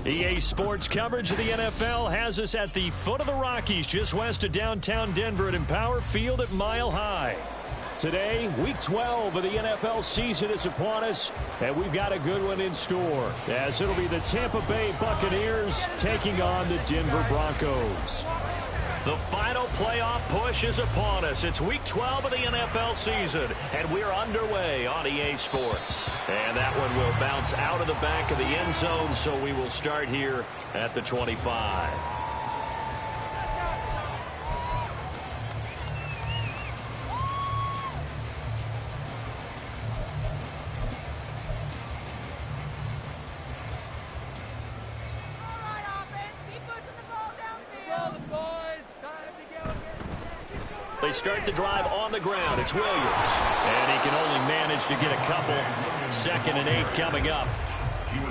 EA Sports coverage of the NFL has us at the foot of the Rockies, just west of downtown Denver at Empower Field at Mile High. Today, Week 12 of the NFL season is upon us, and we've got a good one in store, as it'll be the Tampa Bay Buccaneers taking on the Denver Broncos. The final playoff push is upon us. It's Week 12 of the NFL season, and we're underway on EA Sports. And that one will bounce out of the back of the end zone, so we will start here at the 25. They start the drive on the ground. It's Williams. And he can only manage to get a couple. 2nd and 8 coming up.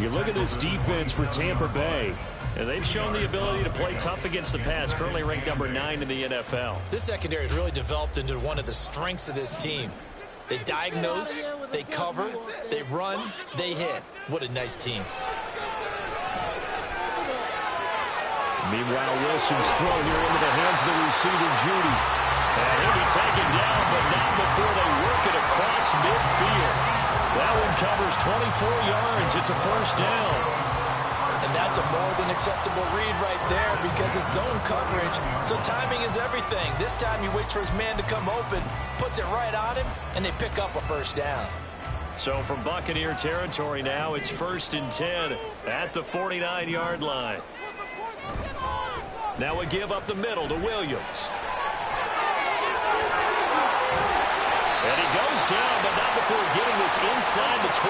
You look at this defense for Tampa Bay. And they've shown the ability to play tough against the pass. Currently ranked number 9 in the NFL. This secondary has really developed into one of the strengths of this team. They diagnose, they cover, they run, they hit. What a nice team. Meanwhile, Wilson's throw here into the hands of the receiver, Judy. And he'll be taken down, but not before they work it across midfield. That one covers 24 yards. It's a first down. And that's a more than acceptable read right there because it's zone coverage. So timing is everything. This time he waits for his man to come open, puts it right on him, and they pick up a first down. So from Buccaneer territory now, it's 1st and 10 at the 49-yard line. Now we give up the middle to Williams. And he goes down, but not before getting this inside the 25.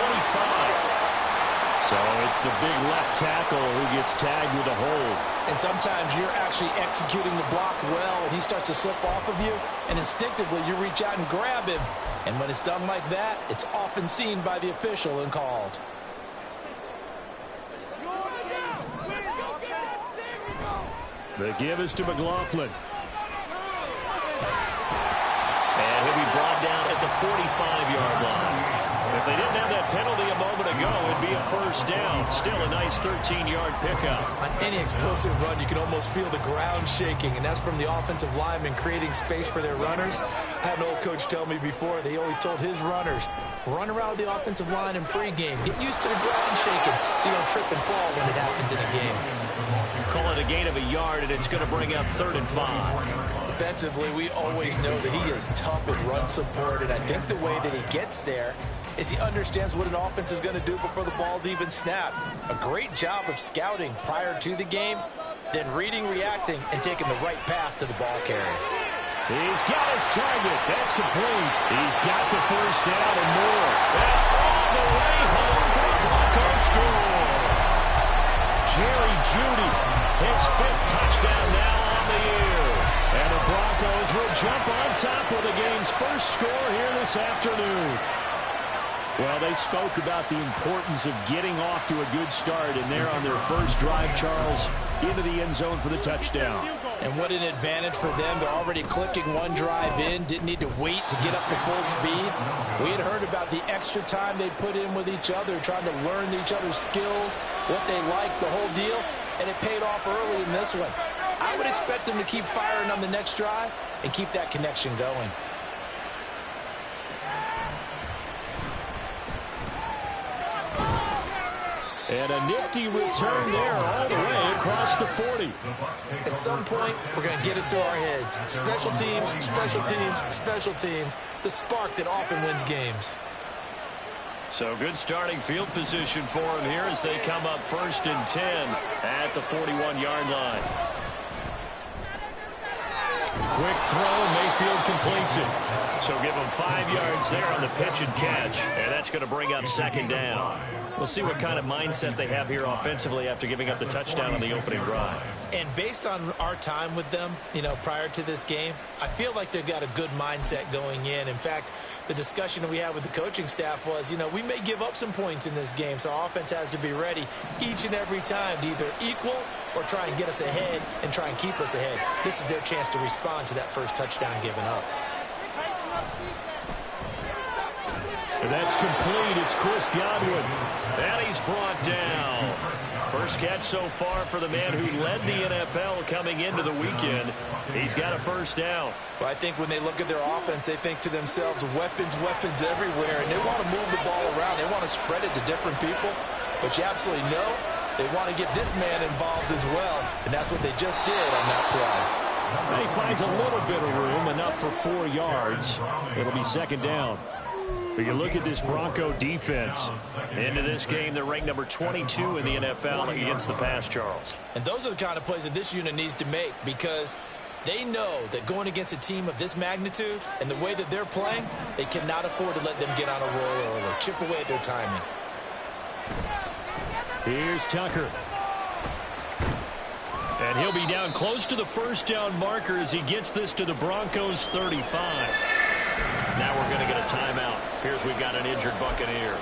So it's the big left tackle who gets tagged with a hold. And sometimes you're actually executing the block well, and he starts to slip off of you, and instinctively you reach out and grab him. And when it's done like that, it's often seen by the official and called. The give is to McLaughlin. And he'll be brought down at the 45-yard line. If they didn't have that penalty a moment ago, it'd be a first down. Still a nice 13-yard pickup. On any explosive run, you can almost feel the ground shaking, and that's from the offensive linemen creating space for their runners. I had an old coach tell me before, they always told his runners, run around the offensive line in pregame. Get used to the ground shaking so you don't trip and fall when it happens in a game. Call it a gain of a yard, and it's going to bring up 3rd and 5. Defensively, we always know that he is tough in run support, and I think the way that he gets there is he understands what an offense is going to do before the ball's even snapped. A great job of scouting prior to the game, then reading, reacting, and taking the right path to the ball carrier. He's got his target. That's complete. He's got the first down and more. And all the way home for the Broncos score. Jerry Jeudy, his 5th touchdown now on the year. And the Broncos will jump on top with the game's first score here this afternoon. Well, they spoke about the importance of getting off to a good start, and they're on their first drive, Charles, into the end zone for the touchdown. And what an advantage for them. They're already clicking one drive in, didn't need to wait to get up to full speed. We had heard about the extra time they put in with each other, trying to learn each other's skills, what they like, the whole deal, and it paid off early in this one. I would expect them to keep firing on the next drive and keep that connection going. And a nifty return there all the way across the 40. At some point, we're going to get it through our heads. Special teams, special teams, special teams. The spark that often wins games. So good starting field position for him here as they come up 1st and 10 at the 41-yard line. Quick throw, Mayfield completes it. So give him 5 yards there on the pitch and catch, and that's going to bring up 2nd down. We'll see what kind of mindset they have here offensively after giving up the touchdown on the opening drive. And based on our time with them, prior to this game, I feel like they've got a good mindset going in. In fact, the discussion that we had with the coaching staff was, we may give up some points in this game, so our offense has to be ready each and every time to either equal or try and get us ahead and try and keep us ahead. This is their chance to respond to that first touchdown given up. And that's complete. It's Chris Godwin. And he's brought down. First catch so far for the man who led the NFL coming into the weekend. He's got a first down. Well, I think when they look at their offense, they think to themselves, weapons, weapons everywhere, and they want to move the ball around. They want to spread it to different people, but you absolutely know they want to get this man involved as well, and that's what they just did on that play. He finds a little bit of room, enough for 4 yards. It'll be second down. But you look at this Bronco defense. Into this game, they're ranked number 22 in the NFL against the pass, Charles. And those are the kind of plays that this unit needs to make, because they know that going against a team of this magnitude and the way that they're playing, they cannot afford to let them get on a roll early. Chip away at their timing. Here's Tucker. And he'll be down close to the first down marker as he gets this to the Broncos 35. Now we're going to get a timeout. Here's we've got an injured Buccaneer.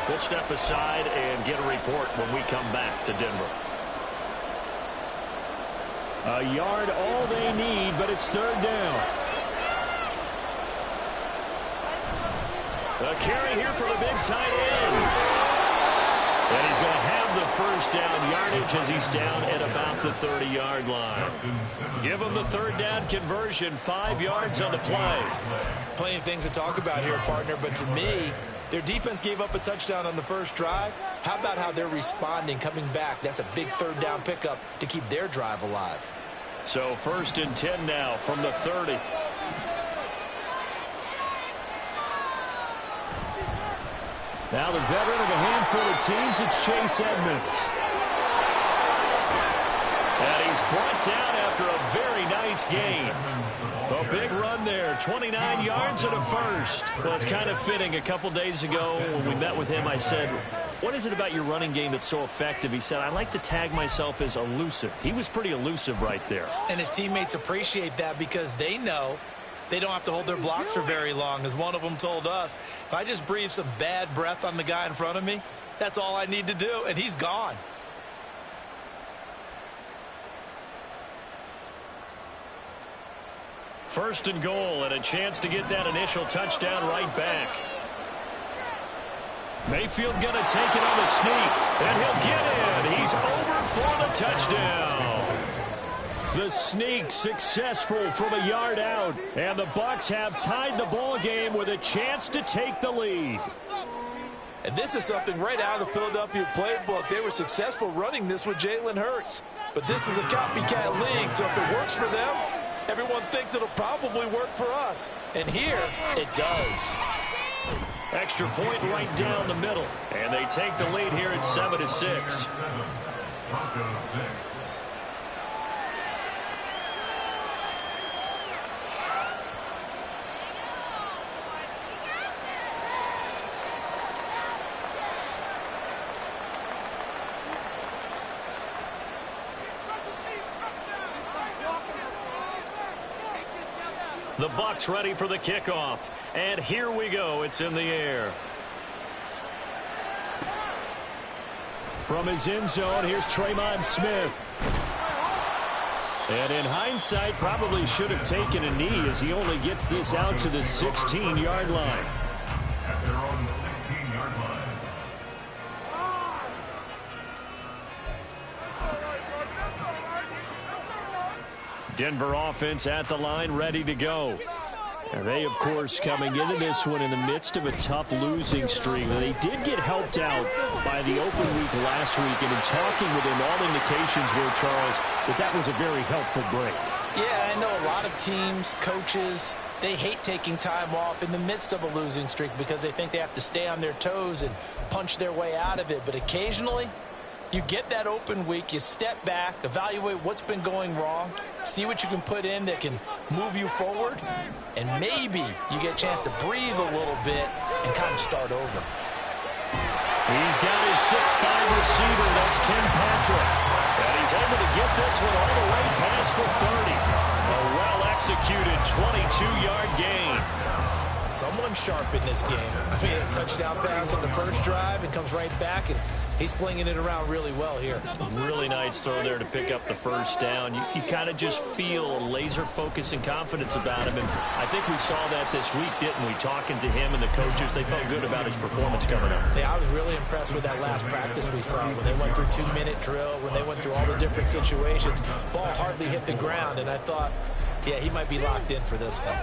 We'll step aside and get a report when we come back to Denver. A yard all they need, but it's third down. A carry here for the big tight end. And he's going to have the first down yardage as he's down at about the 30-yard line. Give him the third down conversion, 5 yards on the play. Plenty of things to talk about here, partner, but to me, their defense gave up a touchdown on the first drive. How about how they're responding, coming back? That's a big third down pickup to keep their drive alive. So 1st and 10 now from the 30. Now the veteran of a handful of teams, it's Chase Edmonds. And he's brought down after a very nice game. A big run there, 29 yards and a first. Well, it's kind of fitting. A couple days ago when we met with him, I said, what is it about your running game that's so effective? He said, I like to tag myself as elusive. He was pretty elusive right there. And his teammates appreciate that because they know they don't have to hold their blocks for very long. As one of them told us, if I just breathe some bad breath on the guy in front of me, that's all I need to do, and he's gone. First and goal, and a chance to get that initial touchdown right back. Mayfield going to take it on the sneak, and he'll get in. He's over for the touchdown. The sneak successful from a yard out, and the Bucs have tied the ball game with a chance to take the lead. And this is something right out of the Philadelphia playbook. They were successful running this with Jalen Hurts. But this is a copycat league, so if it works for them, everyone thinks it'll probably work for us. And here, it does. Extra point right down the middle. And they take the lead here at 7-6. The Bucs ready for the kickoff. And here we go. It's in the air. From his end zone, here's Tremon Smith. And in hindsight, probably should have taken a knee as he only gets this out to the 16-yard line. At their own 16-yard line. Denver offense at the line, ready to go. And they, of course, coming into this one in the midst of a tough losing streak. They did get helped out by the open week last week, and in talking with him, all indications were, Charles, that was a very helpful break. Yeah, I know a lot of teams, coaches, they hate taking time off in the midst of a losing streak because they think they have to stay on their toes and punch their way out of it. But occasionally, you get that open week, you step back, evaluate what's been going wrong, see what you can put in that can move you forward, and maybe you get a chance to breathe a little bit and kind of start over. He's got his 6'5" receiver, that's Tim Patrick. And he's able to get this one all the way past the 30. A well-executed 22-yard gain. Someone sharp in this game. I mean, a touchdown pass on the first drive and comes right back and He's flinging it around really well here. Really nice throw there to pick up the first down. You kind of just feel laser focus and confidence about him, and I think we saw that this week, didn't we? Talking to him and the coaches, they felt good about his performance coming up. Yeah, I was really impressed with that last practice we saw when they went through 2-minute drill, when they went through all the different situations. Ball hardly hit the ground, and I thought, yeah, he might be locked in for this one.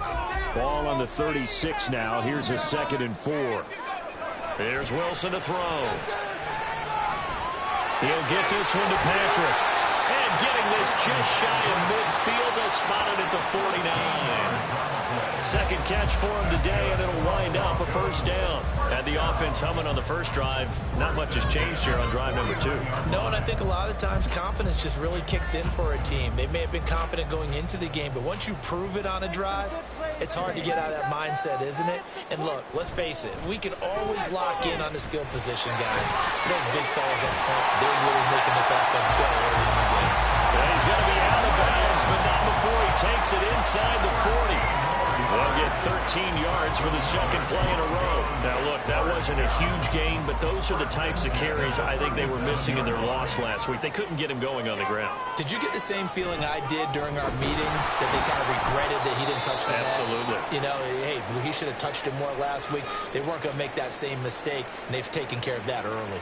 Ball on the 36 now. Here's a 2nd and 4. There's Wilson to throw. He'll get this one to Patrick. And getting this just shy of midfield. They'll spot it at the 49. Second catch for him today, and it'll wind up a first down. Had the offense humming on the first drive. Not much has changed here on drive number 2. No, and I think a lot of times confidence just really kicks in for a team. They may have been confident going into the game, but once you prove it on a drive, it's hard to get out of that mindset, isn't it? And look, let's face it, we can always lock in on the skill position, guys. Those big fellas up front, they're really making this offense go early in the game. Well, he's going to be out of bounds, but not before he takes it inside the 40. They'll get 13 yards for the second play in a row. Now, look, that wasn't a huge gain, but those are the types of carries I think they were missing in their loss last week. They couldn't get him going on the ground. Did you get the same feeling I did during our meetings, that they kind of regretted that he didn't touch the ball? Absolutely. You know, hey, he should have touched it more last week. They weren't going to make that same mistake, and they've taken care of that early.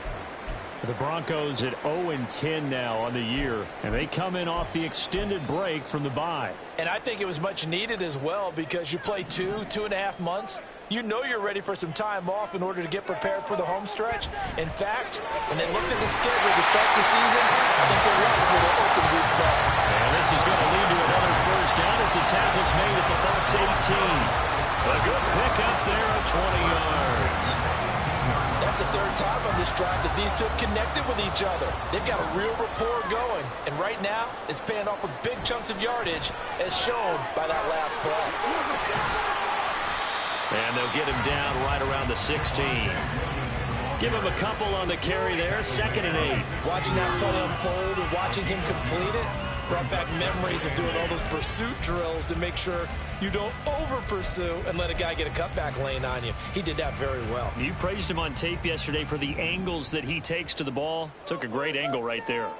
The Broncos at 0-10 now on the year, and they come in off the extended break from the bye. And I think it was much needed as well, because you play 2.5 months. You know you're ready for some time off in order to get prepared for the home stretch. In fact, when they looked at the schedule to start the season, I think they're ready for their open week fall. And this is going to lead to another first down as the tackle's made at the Bucs 18. A good pick up there at 20 yards. That's the third time on this drive that these two have connected with each other. They've got a real rapport going. And right now, it's paying off with big chunks of yardage, as shown by that last play. And they'll get him down right around the 16. Give him a couple on the carry there, 2nd and 8. Watching that play unfold and watching him complete it brought back memories of doing all those pursuit drills to make sure you don't over-pursue and let a guy get a cutback lane on you. He did that very well. You praised him on tape yesterday for the angles that he takes to the ball. Took a great angle right there.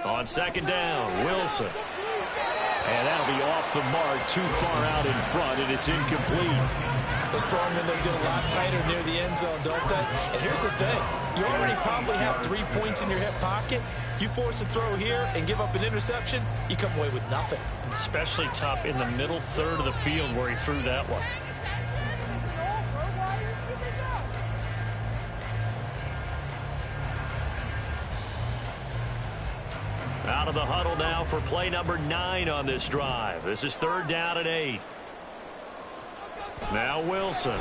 On 2nd down, Wilson. And that'll be off the mark, too far out in front, and it's incomplete. Those throwing windows get a lot tighter near the end zone, don't they? And here's the thing. You already probably have 3 points in your hip pocket. You force a throw here and give up an interception, you come away with nothing. Especially tough in the middle third of the field where he threw that one. Out of the huddle now for play number 9 on this drive. This is 3rd down and 8. Now Wilson.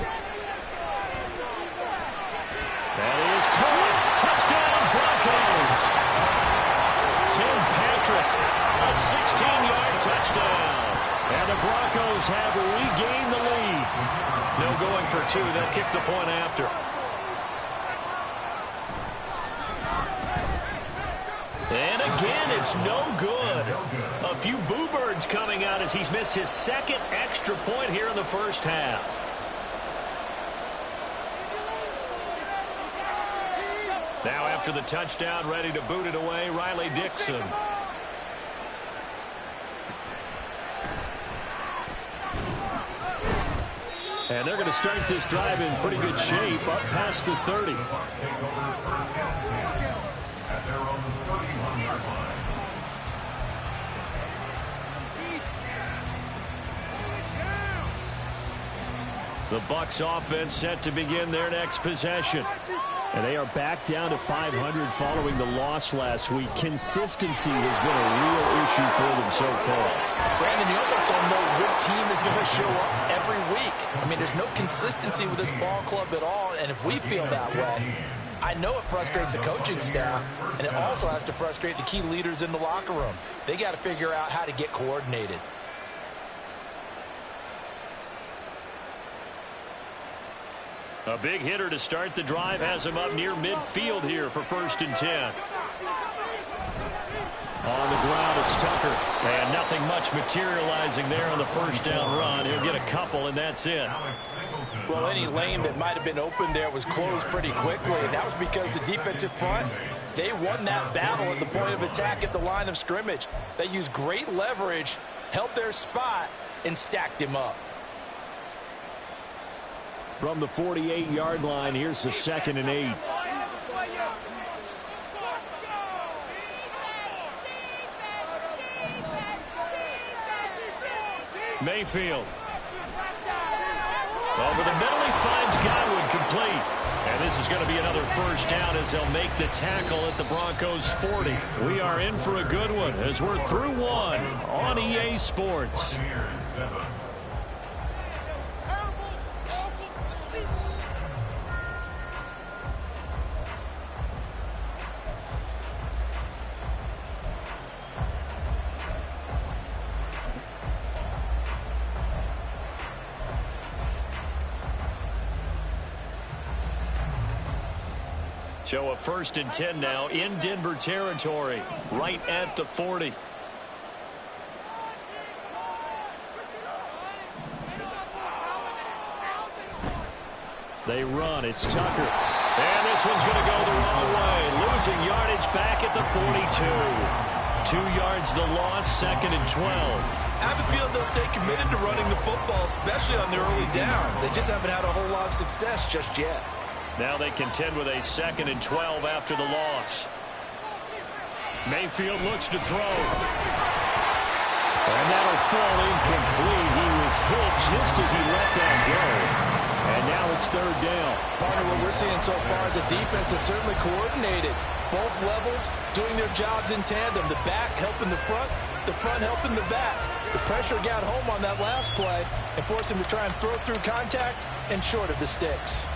That is caught. Touchdown, Broncos. Tim Patrick, a 16-yard touchdown. And the Broncos have regained the lead. No going for 2. They'll kick the point after. And again, it's no good. A few boo birds coming out as he's missed his 2nd extra point here in the first half. Now after the touchdown, ready to boot it away, Riley Dixon. And they're going to start this drive in pretty good shape, up past the 30. The Bucs offense set to begin their next possession. And they are back down to 500 following the loss last week. Consistency has been a real issue for them so far. Brandon, you almost don't know what team is going to show up every week. I mean, there's no consistency with this ball club at all, and if we feel that way, I know it frustrates the coaching staff, and it also has to frustrate the key leaders in the locker room. They got to figure out how to get coordinated. A big hitter to start the drive has him up near midfield here for 1st and 10. On the ground, it's Tucker. And nothing much materializing there on the first down run. He'll get a couple, and that's it. Well, any lane that might have been open there was closed pretty quickly, and that was because the defensive front, they won that battle at the point of attack at the line of scrimmage. They used great leverage, held their spot, and stacked him up. From the 48-yard line, here's the 2nd and 8. Mayfield. Over the middle, he finds Godwin complete. And this is going to be another first down as they'll make the tackle at the Broncos 40. We are in for a good one as we're through one on EA Sports. So a 1st and 10 now in Denver territory, right at the 40. They run. It's Tucker. And this one's going to go the wrong way. Losing yardage back at the 42. 2 yards the loss, 2nd and 12. I have a feeling they'll stay committed to running the football, especially on their early downs. They just haven't had a whole lot of success just yet. Now they contend with a 2nd and 12 after the loss. Mayfield looks to throw. And that'll fall incomplete. He was hit just as he let that go. And now it's 3rd down. Partner, what we're seeing so far is a defense that's certainly coordinated. Both levels doing their jobs in tandem. The back helping the front helping the back. The pressure got home on that last play and forced him to try and throw through contact and short of the sticks.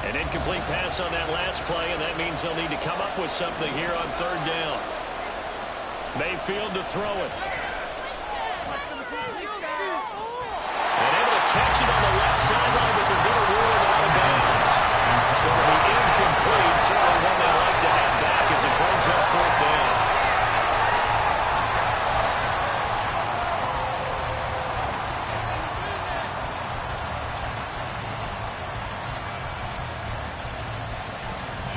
An incomplete pass on that last play, and that means they'll need to come up with something here on 3rd down. Mayfield to throw it. And able to catch it on the left sideline, but they're going to rule it out of bounds. So the incomplete, certainly one they like to have back as it brings up 4th down.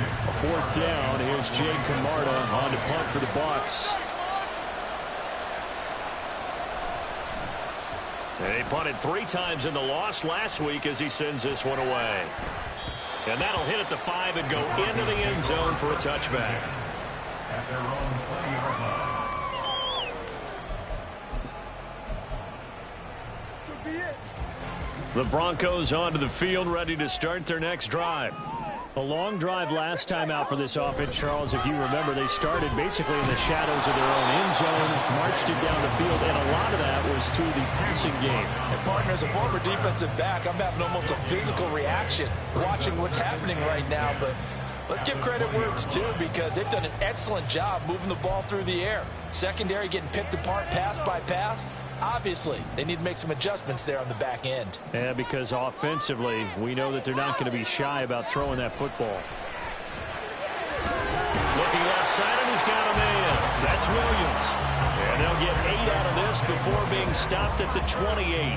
A 4th down. Here's Jay Camarda on to punt for the Bucs. And he punted 3 times in the loss last week as he sends this one away. And that'll hit at the 5 and go into the end zone for a touchback. At their own 20-yard line. The Broncos onto the field, ready to start their next drive. A long drive last time out for this offense, Charles. If you remember, they started basically in the shadows of their own end zone, marched it down the field, and a lot of that was through the passing game. And partner, as a former defensive back, I'm having almost a physical reaction watching what's happening right now. But let's give credit where it's due, because they've done an excellent job moving the ball through the air. Secondary getting picked apart pass by pass. Obviously, they need to make some adjustments there on the back end. Yeah, because offensively, we know that they're not going to be shy about throwing that football. Looking left side, and he's got a man. That's Williams. And they'll get 8 out of this before being stopped at the 28.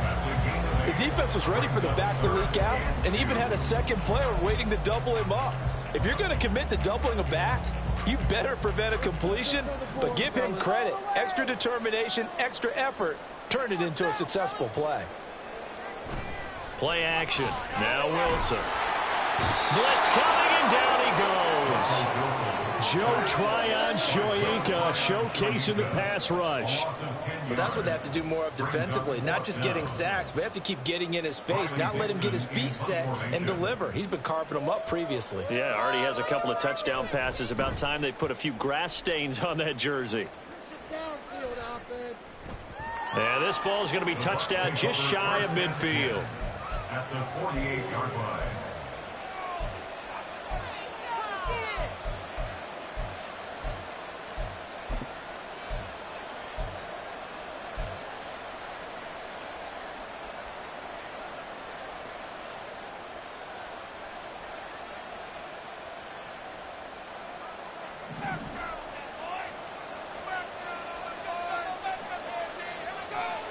The defense was ready for the back to leak out and even had a second player waiting to double him up. If you're going to commit to doubling a back, you better prevent a completion, but give him credit. Extra determination, extra effort turned it into a successful play. Play action. Now Wilson. Blitz coming, and down he goes. Joe Tryon-Shoyinka showcasing the pass rush. Well, that's what they have to do more of defensively, not just getting sacks, but have to keep getting in his face, not let him get his feet set and deliver. He's been carving them up previously. Yeah, already has a couple of touchdown passes. About time they put a few grass stains on that jersey. And this ball is going to be touched down just shy of midfield. At the 48-yard line.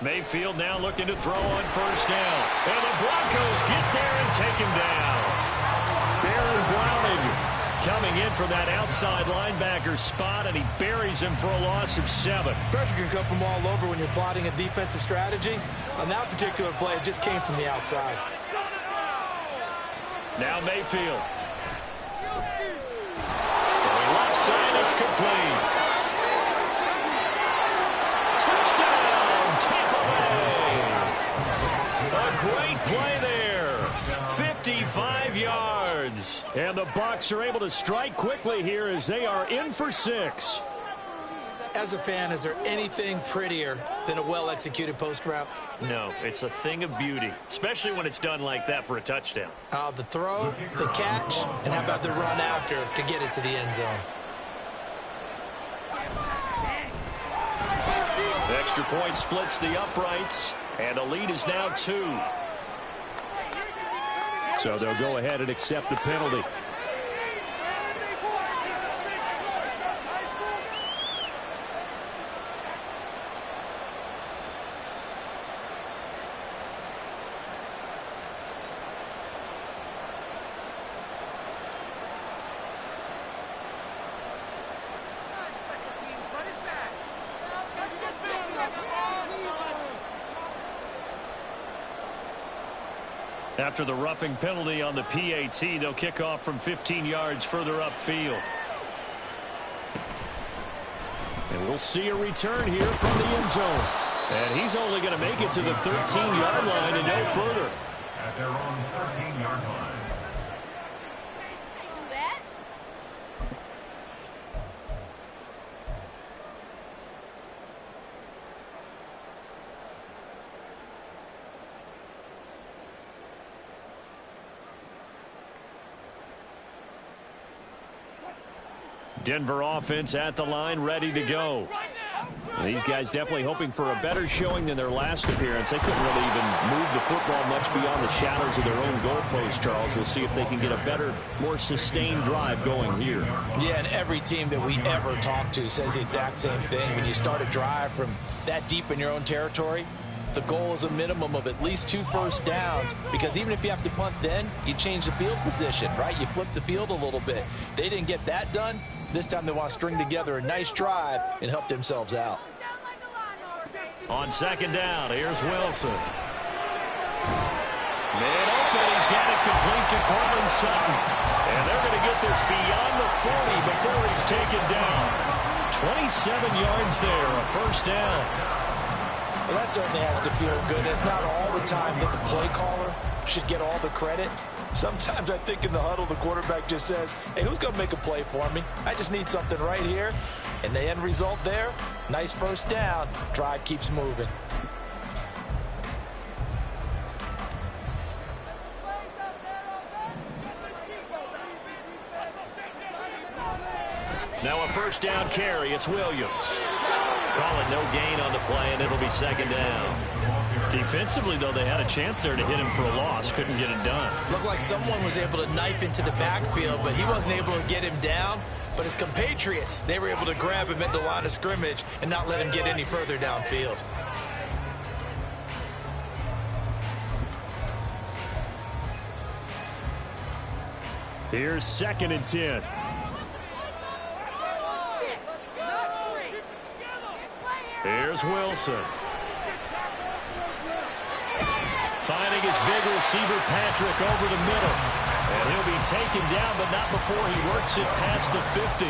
Mayfield now looking to throw on first down. And the Broncos get there and take him down. Baron Browning coming in from that outside linebacker spot, and he buries him for a loss of 7. Pressure can come from all over when you're plotting a defensive strategy. On that particular play, it just came from the outside. Now Mayfield. Throwing left side, it's complete. Touchdown, Tampa Bay. A great play there. 55 yards. And the Bucs are able to strike quickly here as they are in for 6. As a fan, is there anything prettier than a well-executed post route? No, it's a thing of beauty, especially when it's done like that for a touchdown. The throw, the catch, and how about the run after to get it to the end zone? The extra point splits the uprights, and the lead is now 2. So they'll go ahead and accept the penalty. After the roughing penalty on the PAT, they'll kick off from 15 yards further upfield. And we'll see a return here from the end zone. And he's only going to make it to the 13-yard line and no further. At their own 13-yard line. Denver offense at the line, ready to go. These guys definitely hoping for a better showing than their last appearance. They couldn't really even move the football much beyond the shadows of their own goalpost, Charles. We'll see if they can get a better, more sustained drive going here. Yeah, and every team that we ever talk to says the exact same thing. When you start a drive from that deep in your own territory, the goal is a minimum of at least 2 first downs, because even if you have to punt then, you change the field position, right? You flip the field a little bit. They didn't get that done. This time they want to string together a nice drive and help themselves out. On second down, here's Wilson. Man open, he's got it complete to Coleman Sutton. And they're going to get this beyond the 40 before he's taken down. 27 yards there, a first down. Well, that certainly has to feel good. It's not all the time that the play caller should get all the credit. Sometimes I think in the huddle, the quarterback just says, hey, who's going to make a play for me? I just need something right here. And the end result there, nice first down. Drive keeps moving. Now a first down carry. It's Williams. Call it no gain on the play, and it'll be second down. Defensively, though, they had a chance there to hit him for a loss. Couldn't get it done. Looked like someone was able to knife into the backfield, but he wasn't able to get him down. But his compatriots, they were able to grab him at the line of scrimmage and not let him get any further downfield. Here's second and 10. Here's Wilson. Finding his big receiver, Patrick, over the middle. And he'll be taken down, but not before he works it past the 50.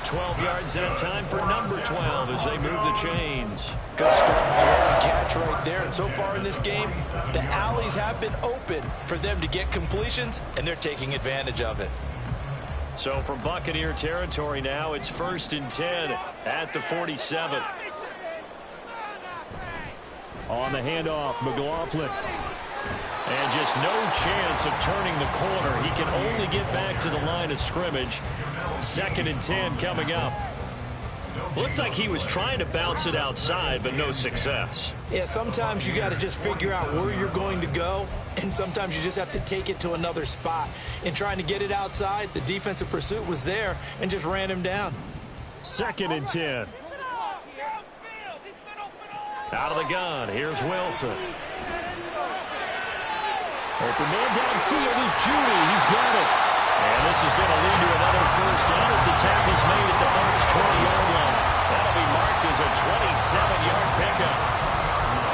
12 yards that time for number 12 as they move the chains. Good strong throw and catch right there. And so far in this game, the alleys have been open for them to get completions, and they're taking advantage of it. So from Buccaneer territory now, it's 1st and 10 at the 47. On the handoff, McLaughlin. And just no chance of turning the corner. He can only get back to the line of scrimmage. 2nd and 10 coming up. Looked like he was trying to bounce it outside, but no success. Yeah, sometimes you got to just figure out where you're going to go, and sometimes you just have to take it to another spot. In trying to get it outside, the defensive pursuit was there and just ran him down. 2nd and 10. Out of the gun, here's Wilson. Open man downfield is Judy. He's got it. And this is going to lead to another first down as the tackle's made at the Bucs' 20-yard line. That'll be marked as a 27-yard pickup.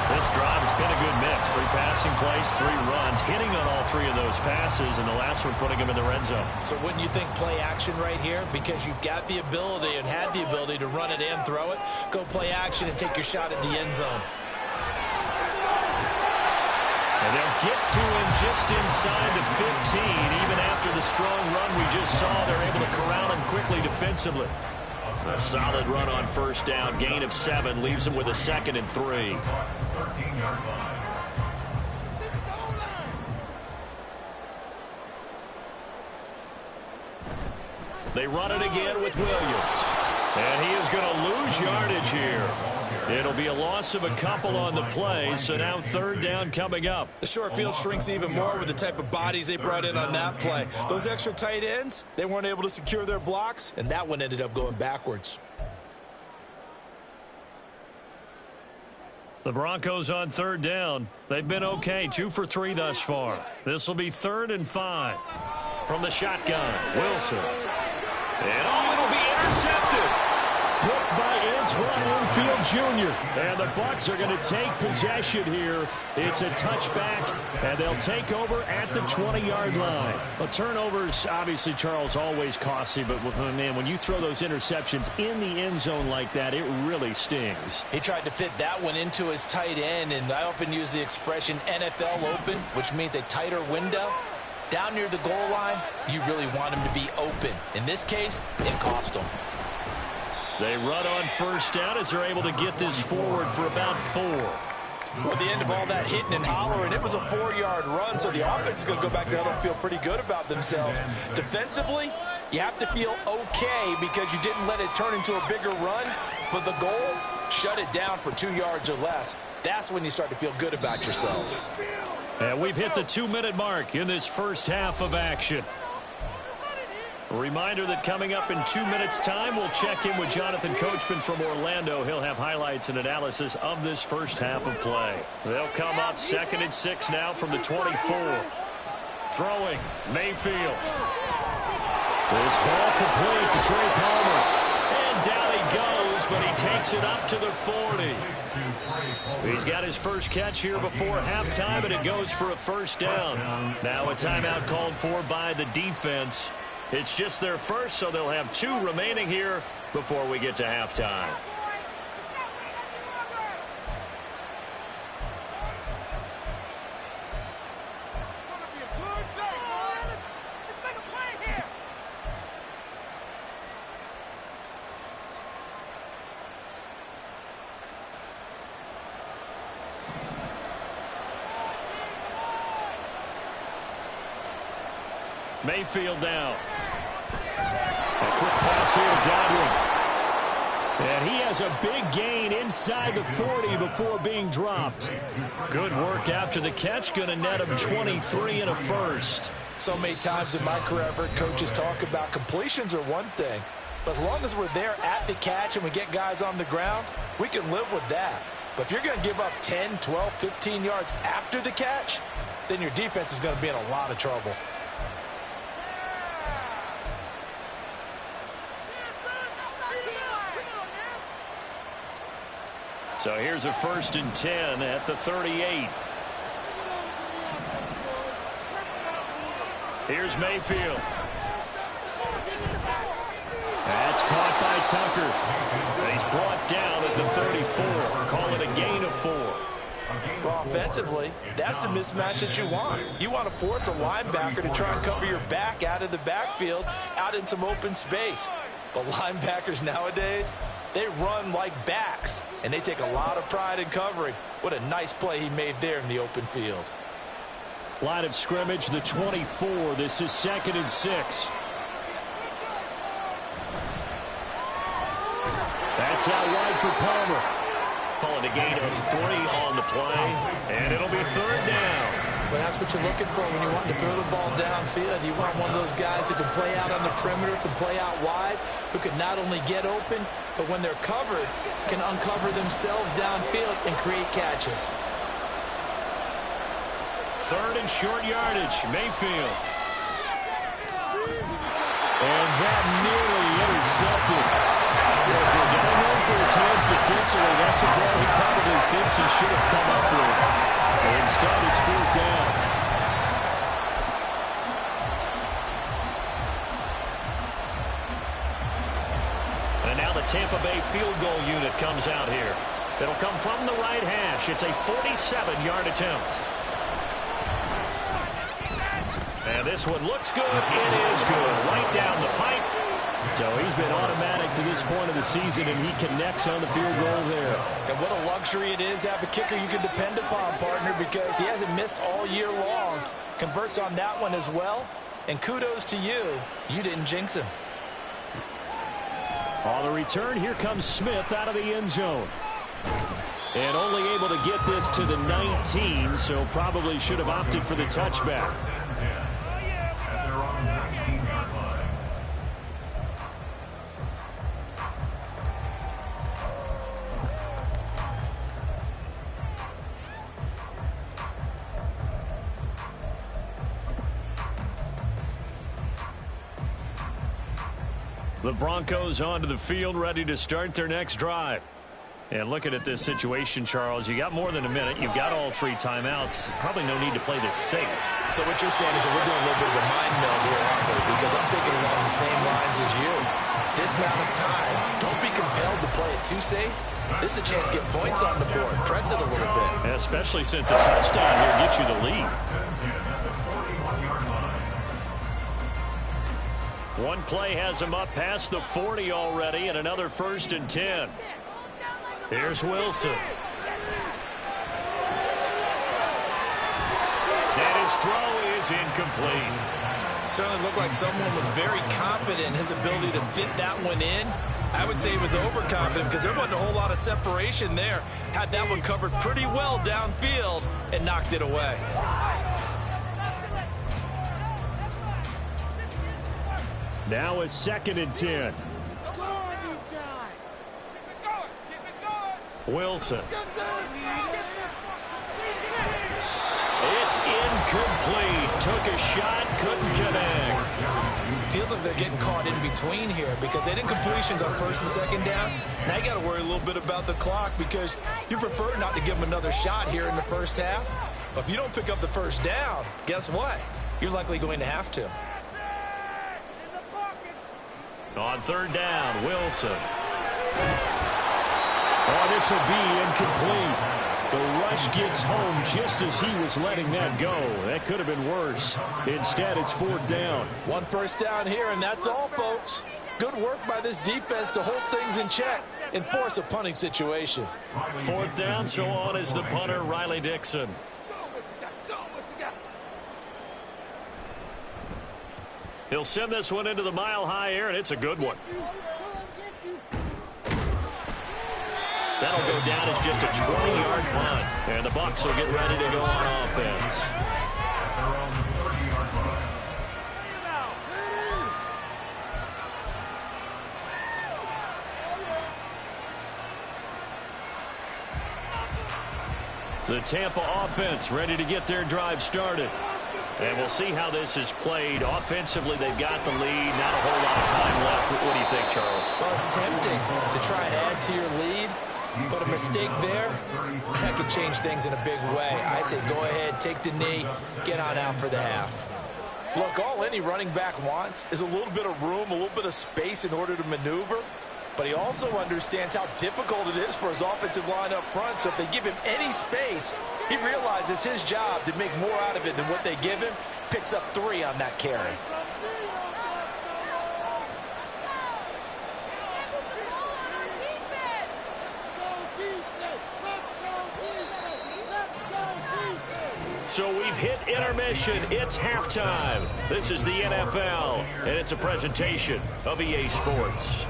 This drive, it's been a good mix. 3 passing plays, 3 runs, hitting on all 3 of those passes, and the last one putting him in the red zone. So wouldn't you think play action right here? Because you've got the ability and had the ability to run it and throw it. Go play action and take your shot at the end zone. And they'll get to him just inside the 15. Even after the strong run we just saw, they're able to corral him quickly defensively. A solid run on first down. Gain of 7 leaves him with a 2nd and 3. 13-yard line. They run it again with Williams. And he is going to lose yardage here. It'll be a loss of a couple on the play, so now 3rd down coming up. The short field shrinks even more with the type of bodies they brought in on that play. Those extra tight ends, they weren't able to secure their blocks, and that one ended up going backwards. The Broncos on 3rd down. They've been okay, 2 for 3 thus far. This will be 3rd and 5. From the shotgun, Wilson. And it'll be intercepted. Picked by Antoine Winfield Jr. And the Bucs are going to take possession here. It's a touchback, and they'll take over at the 20-yard line. Well, turnovers, obviously, Charles, always costly, but man, when you throw those interceptions in the end zone like that, it really stings. He tried to fit that one into his tight end, and I often use the expression NFL open, which means a tighter window. Down near the goal line, you really want him to be open. In this case, it cost him. They run on first down as they're able to get this forward for about 4. Well, at the end of all that hitting and hollering, it was a 4-yard run, so the offense is going to go back down and feel pretty good about themselves. Defensively, you have to feel okay because you didn't let it turn into a bigger run, but the goal, shut it down for 2 yards or less. That's when you start to feel good about yourselves. And we've hit the 2-minute mark in this first half of action. A reminder that coming up in 2 minutes' time, we'll check in with Jonathan Coachman from Orlando. He'll have highlights and analysis of this first half of play. They'll come up 2nd and 6 now from the 24. Throwing, Mayfield. This ball complete to Trey Palmer. And down he goes, but he takes it up to the 40. He's got his first catch here before halftime, and it goes for a first down. Now a timeout called for by the defense. It's just their first, so they'll have 2 remaining here before we get to halftime. Mayfield down. A quick pass here to Godwin. And he has a big gain inside the 40 before being dropped. Good work after the catch. Going to net him 23 and a first. So many times in my career, I've heard coaches talk about completions are one thing. But as long as we're there at the catch and we get guys on the ground, we can live with that. But if you're going to give up 10, 12, 15 yards after the catch, then your defense is going to be in a lot of trouble. So here's a 1st and 10 at the 38. Here's Mayfield. That's caught by Tucker. And he's brought down at the 34. Call it a gain of 4. Well, offensively, that's the mismatch that you want. You want to force a linebacker to try and cover your back out of the backfield, out in some open space. But linebackers nowadays, they run like backs, and they take a lot of pride in covering. What a nice play he made there in the open field. Line of scrimmage, the 24. This is 2nd and 6. That's out wide for Palmer. Calling a gain of 3 on the play, and it'll be 3rd down. But that's what you're looking for when you want to throw the ball downfield. You want one of those guys who can play out on the perimeter, can play out wide, who can not only get open, but when they're covered, can uncover themselves downfield and create catches. 3rd and short yardage, Mayfield. And that nearly intercepted. Well, if you're getting one for his hands defensively, that's a ball he probably thinks he should have come up with. But instead, it's 4th down. And now the Tampa Bay field goal unit comes out here. It'll come from the right hash. It's a 47-yard attempt. And this one looks good. It is good. Right down the pipe. So he's been automatic to this point of the season, and he connects on the field goal there. And what a luxury it is to have a kicker you can depend upon, partner, because he hasn't missed all year long. Converts on that one as well. And kudos to you. You didn't jinx him. On the return, here comes Smith out of the end zone. And only able to get this to the 19, so probably should have opted for the touchback. The Broncos onto the field, ready to start their next drive. And looking at this situation, Charles, you got more than a minute. You've got all 3 timeouts. Probably no need to play this safe. So what you're saying is that we're doing a little bit of a mind meld here, aren't we? Because I'm thinking along the same lines as you. This amount of time, don't be compelled to play it too safe. This is a chance to get points on the board. Press it a little bit. Especially since a touchdown here gets you the lead. One play has him up past the 40 already, and another 1st and 10. Here's Wilson. And his throw is incomplete. Certainly looked like someone was very confident in his ability to fit that one in. I would say he was overconfident because there wasn't a whole lot of separation there. Had that one covered pretty well downfield and knocked it away. Now a 2nd and 10. Wilson. It's incomplete. Took a shot, couldn't connect. Feels like they're getting caught in between here because they didn't completions on 1st and 2nd down. Now you got to worry a little bit about the clock because you prefer not to give them another shot here in the 1st half. But if you don't pick up the 1st down, guess what? You're likely going to have to. On 3rd down, Wilson. Oh, this will be incomplete. The rush gets home just as he was letting that go. That could have been worse. Instead, it's 4th down. 1 first down here, and that's all, folks. Good work by this defense to hold things in check and force a punting situation. 4th down, so on is the punter, Riley Dixon. He'll send this one into the mile-high air, and it's a good one. That'll go down as just a 20-yard punt. And the Bucs will get ready to go on offense. The Tampa offense ready to get their drive started. And we'll see how this is played. Offensively, they've got the lead. Not a whole lot of time left. What do you think, Charles? Well, it's tempting to try and add to your lead. But a mistake there, that could change things in a big way. I say go ahead, take the knee, get on out for the half. Look, all any running back wants is a little bit of room, a little bit of space in order to maneuver. But he also understands how difficult it is for his offensive line up front. So if they give him any space, he realizes his job to make more out of it than what they give him. Picks up 3 on that carry. So we've hit intermission. It's halftime. This is the NFL, and it's a presentation of EA Sports.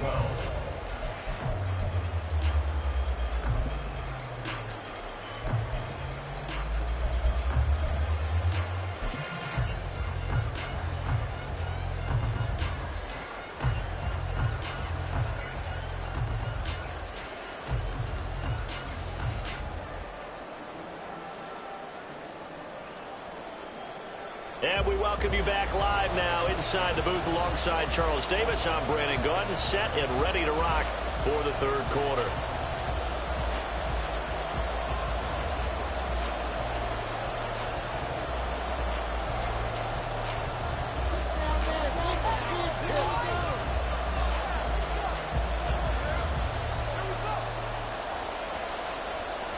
And we welcome you back live now inside the booth alongside Charles Davis. I'm Brandon Gunn, set and ready to rock for the third quarter.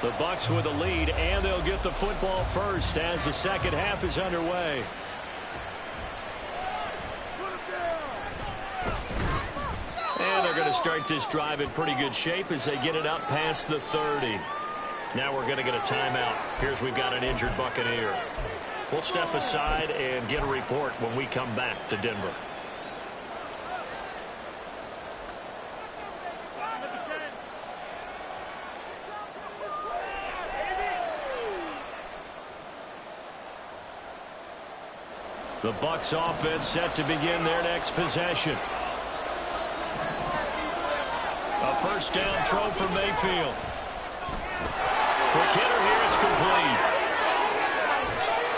The Bucs with a lead, and they'll get the football first as the second half is underway. And they're going to start this drive in pretty good shape as they get it up past the 30. Now we're going to get a timeout. Here's we've got an injured Buccaneer. We'll step aside and get a report when we come back to Denver. The Bucs offense set to begin their next possession. A first down throw for Mayfield. Quick hitter here, it's complete.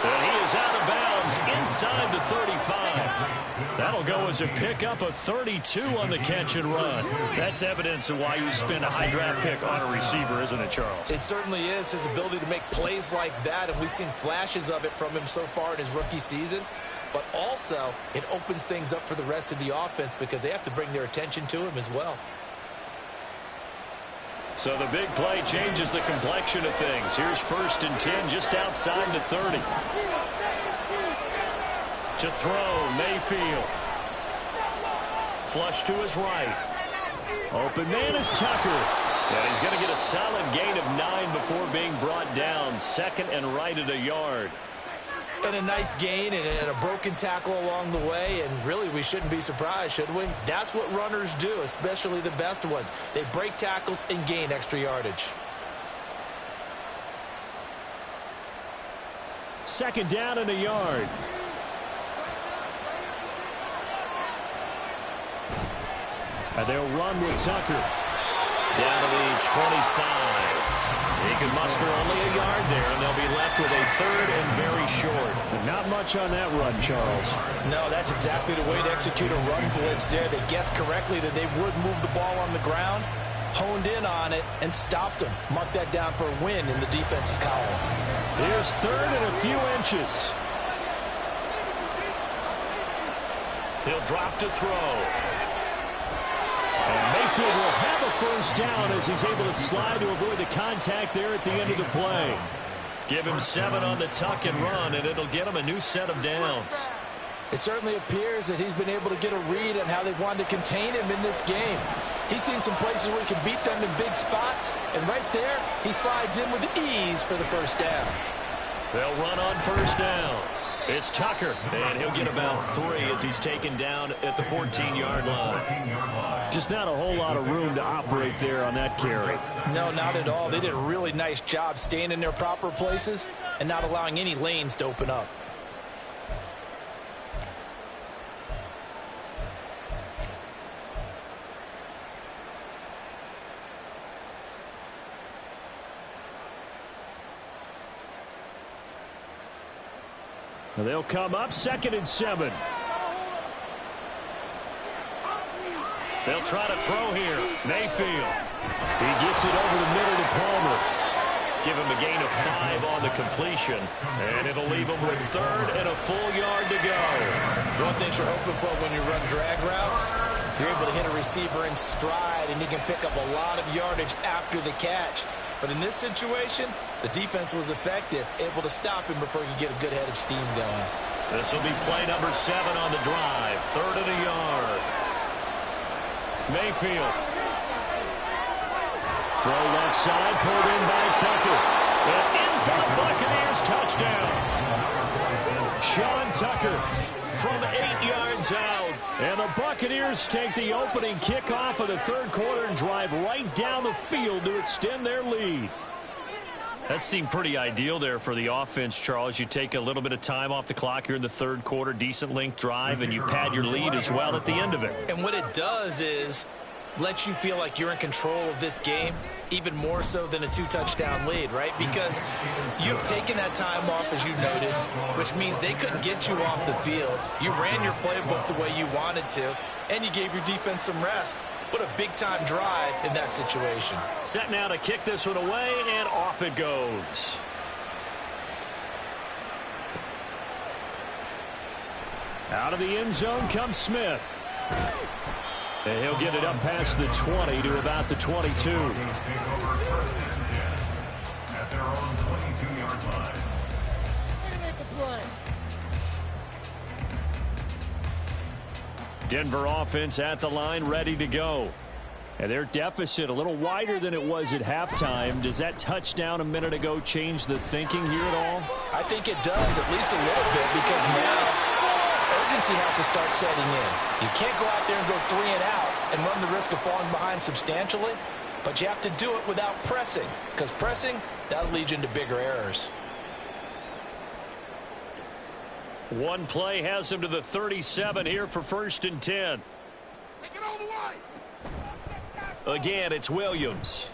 And he is out of bounds inside the 35. That'll go as a pickup of 32 on the catch and run. That's evidence of why you spend a high draft pick on a receiver, isn't it, Charles? It certainly is, his ability to make plays like that, and we've seen flashes of it from him so far in his rookie season. But also, it opens things up for the rest of the offense because they have to bring their attention to him as well. So the big play changes the complexion of things. Here's 1st and 10 just outside the 30. To throw, Mayfield. Flush to his right. Open man is Tucker. And he's going to get a solid gain of 9 before being brought down. Second and right at a yard. And a nice gain and a broken tackle along the way, and really we shouldn't be surprised, should we? That's what runners do, especially the best ones. They break tackles and gain extra yardage. Second down and a yard. And they'll run with Tucker. Down to the 25. He can muster only a yard there, and they'll be left with a third and very short. And not much on that run, Charles. No, that's exactly the way to execute a run blitz there. They guessed correctly that they would move the ball on the ground, honed in on it, and stopped them. Mark that down for a win in the defense's column. Here's third and a few inches. He'll drop to throw. And Mayfield will have a first down as he's able to slide to avoid the contact there at the end of the play. Give him 7 on the tuck and run, and it'll get him a new set of downs. It certainly appears that he's been able to get a read on how they've wanted to contain him in this game. He's seen some places where he can beat them in big spots, and right there, he slides in with ease for the first down. They'll run on first down. It's Tucker, and he'll get about 3 as he's taken down at the 14-yard line. Just not a whole lot of room to operate there on that carry. No, not at all. They did a really nice job staying in their proper places and not allowing any lanes to open up. They'll come up 2nd and 7. They'll try to throw here. Mayfield. He gets it over the middle to Palmer. Give him a gain of 5 on the completion. And it'll leave him with 3rd and a full yard to go. One thing you're hoping for when you run drag routes, you're able to hit a receiver in stride, and he can pick up a lot of yardage after the catch. But in this situation, the defense was effective, able to stop him before he could get a good head of steam going. This will be play number 7 on the drive. 3rd and a yard. Mayfield. Throw left side, pulled in by Tucker. And in for the Buccaneers, touchdown. Sean Tucker from 8 yards out. And the Buccaneers take the opening kickoff of the third quarter and drive right down the field to extend their lead. That seemed pretty ideal there for the offense, Charles. You take a little bit of time off the clock here in the third quarter, decent length drive, and you pad your lead as well at the end of it. And what it does is lets you feel like you're in control of this game, even more so than a 2-touchdown lead, right? Because you've taken that time off, as you noted, which means they couldn't get you off the field. You ran your playbook the way you wanted to, and you gave your defense some rest. What a big-time drive in that situation. Set now to kick this one away, and off it goes. Out of the end zone comes Smith. And he'll get it up past the 20 to about the 22. At their own 22-yard line. Denver offense at the line, ready to go. And their deficit a little wider than it was at halftime. Does that touchdown a minute ago change the thinking here at all? I think it does, at least a little bit, because now urgency has to start setting in. You can't go out there and go 3 and out and run the risk of falling behind substantially, but you have to do it without pressing, because pressing, that'll lead you into bigger errors. One play has him to the 37 here for 1st and 10. Take it all the way. Again, it's Williams.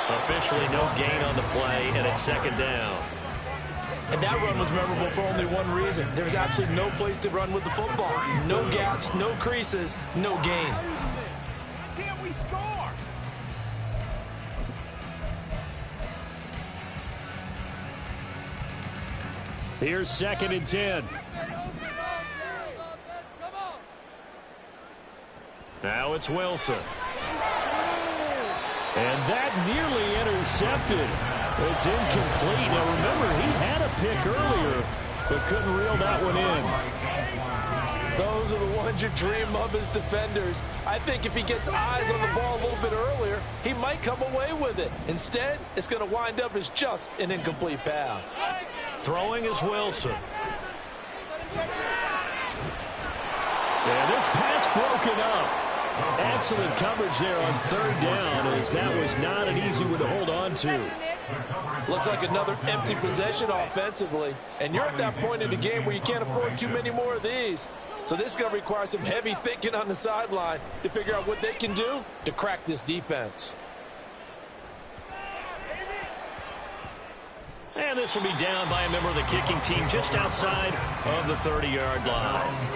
Officially no gain on the play, and it's 2nd down. And that run was memorable for only one reason. There was absolutely no place to run with the football. No gaps, no creases, no gain. Why can't we score? Here's 2nd and 10. Now it's Wilson. And that nearly intercepted. It's incomplete. Now remember, he had a pick earlier, but couldn't reel that one in. Those are the ones you dream of as defenders. I think if he gets eyes on the ball a little bit earlier, he might come away with it. Instead, it's going to wind up as just an incomplete pass. Throwing is Wilson. And this pass broken up. Excellent coverage there on 3rd down, as that was not an easy one to hold on to. Looks like another empty possession offensively. And you're at that point in the game where you can't afford too many more of these. So this is going to require some heavy thinking on the sideline to figure out what they can do to crack this defense. And this will be down by a member of the kicking team just outside of the 30-yard line.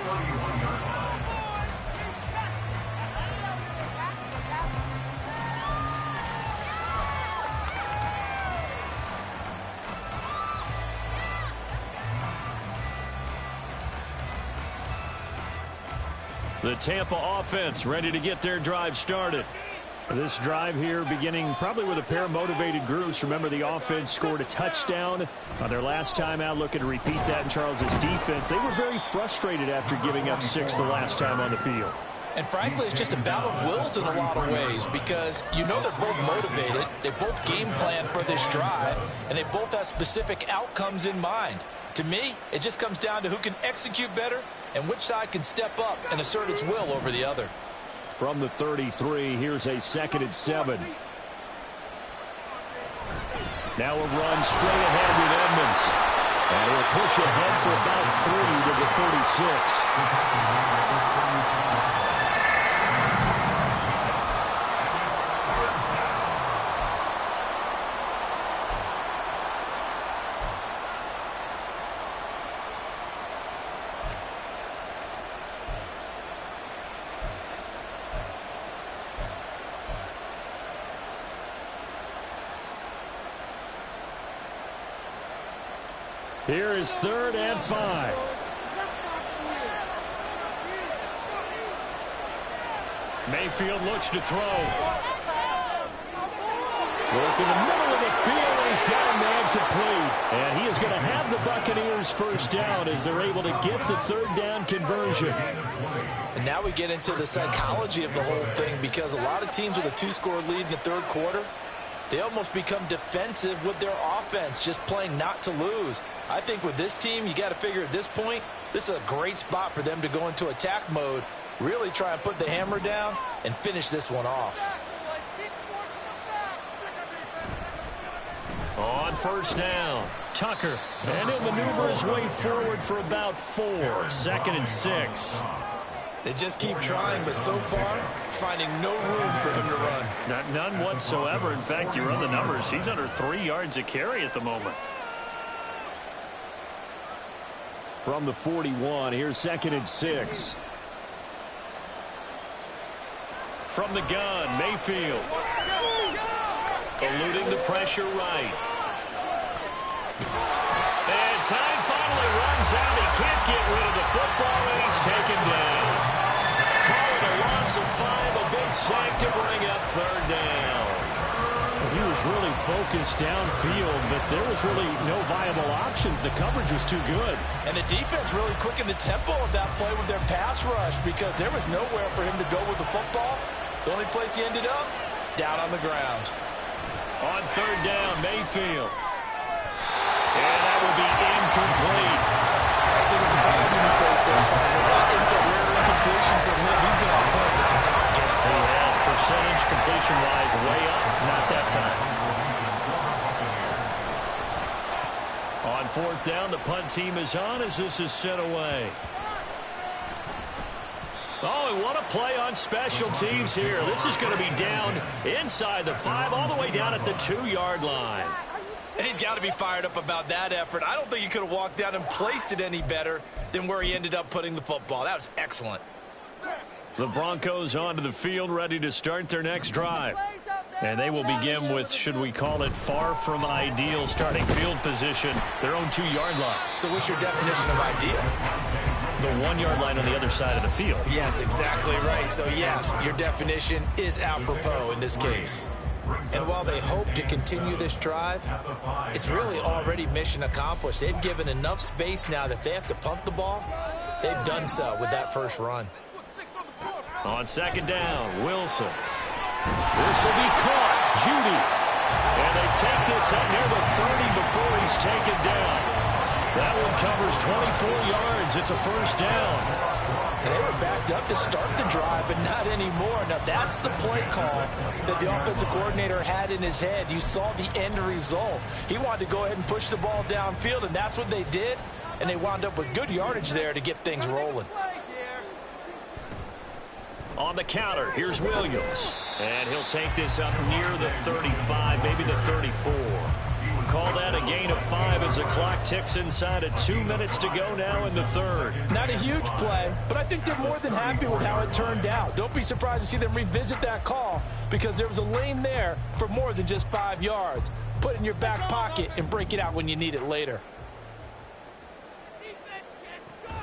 The Tampa offense ready to get their drive started. This drive here beginning probably with a pair of motivated groups. Remember, the offense scored a touchdown on their last time out. Looking to repeat that in Charles's defense. They were very frustrated after giving up 6 the last time on the field. And frankly, it's just a battle of wills in a lot of ways, because you know they're both motivated. They both game plan for this drive, and they both have specific outcomes in mind. To me, it just comes down to who can execute better and which side can step up and assert its will over the other. From the 33, here's a 2nd and 7. Now a run straight ahead with Edmonds. And he'll push ahead for about 3 to the 36. Here is 3rd and 5. Mayfield looks to throw. Work in the middle of the field, and he's got a man complete. And he is going to have the Buccaneers 1st down as they're able to get the 3rd down conversion. And now we get into the psychology of the whole thing, because a lot of teams with a 2-score lead in the 3rd quarter, they almost become defensive with their offense, just playing not to lose. I think with this team, you got to figure at this point, this is a great spot for them to go into attack mode, really try and put the hammer down and finish this one off. On 1st down, Tucker. And he'll maneuver his way forward for about 4. 2nd and 6. They just keep trying, but so far, finding no room for him to run. None whatsoever. In fact, you run the numbers. He's under 3 yards a carry at the moment. From the 41, here's 2nd and 6. From the gun, Mayfield. Eluding the pressure right. And time finally runs out. He can't get rid of the football, and he's taken down. Call it a loss of 5, a big sack to bring up 3rd down. He was really focused downfield, but there was really no viable options. The coverage was too good. And the defense really quickened the tempo of that play with their pass rush because there was nowhere for him to go with the football. The only place he ended up, down on the ground. On 3rd down, Mayfield. And that will be incomplete. I see the surprise in your face there, partner. It's a rare incompletion from him. He's been on point this entire game. He has percentage completion-wise way up. Not that time. On 4th down, the punt team is on as this is sent away. Oh, and what a play on special teams here. This is going to be down inside the 5, all the way down at the 2-yard line. And he's got to be fired up about that effort. I don't think he could have walked down and placed it any better than where he ended up putting the football. That was excellent. The Broncos onto the field, ready to start their next drive. And they will begin with, should we call it, far from ideal starting field position, their own 2-yard line. So what's your definition of ideal? The 1-yard line on the other side of the field. Yes, exactly right. So, yes, your definition is apropos in this case. And while they hope to continue this drive, it's really already mission accomplished. They've given enough space now that they have to punt the ball. They've done so with that first run. On 2nd down, Wilson. This will be caught. Judy. And they take this up near the 30 before he's taken down. That one covers 24 yards. It's a 1st down. And they were backed up to start the drive, but not anymore. Now, that's the play call that the offensive coordinator had in his head. You saw the end result. He wanted to go ahead and push the ball downfield, and that's what they did. And they wound up with good yardage there to get things rolling. On the counter, here's Williams. And he'll take this up near the 35, maybe the 34. Call that a gain of 5 as the clock ticks inside of 2 minutes to go now in the 3rd. Not a huge play, but I think they're more than happy with how it turned out. Don't be surprised to see them revisit that call because there was a lane there for more than just 5 yards. Put it in your back pocket and break it out when you need it later.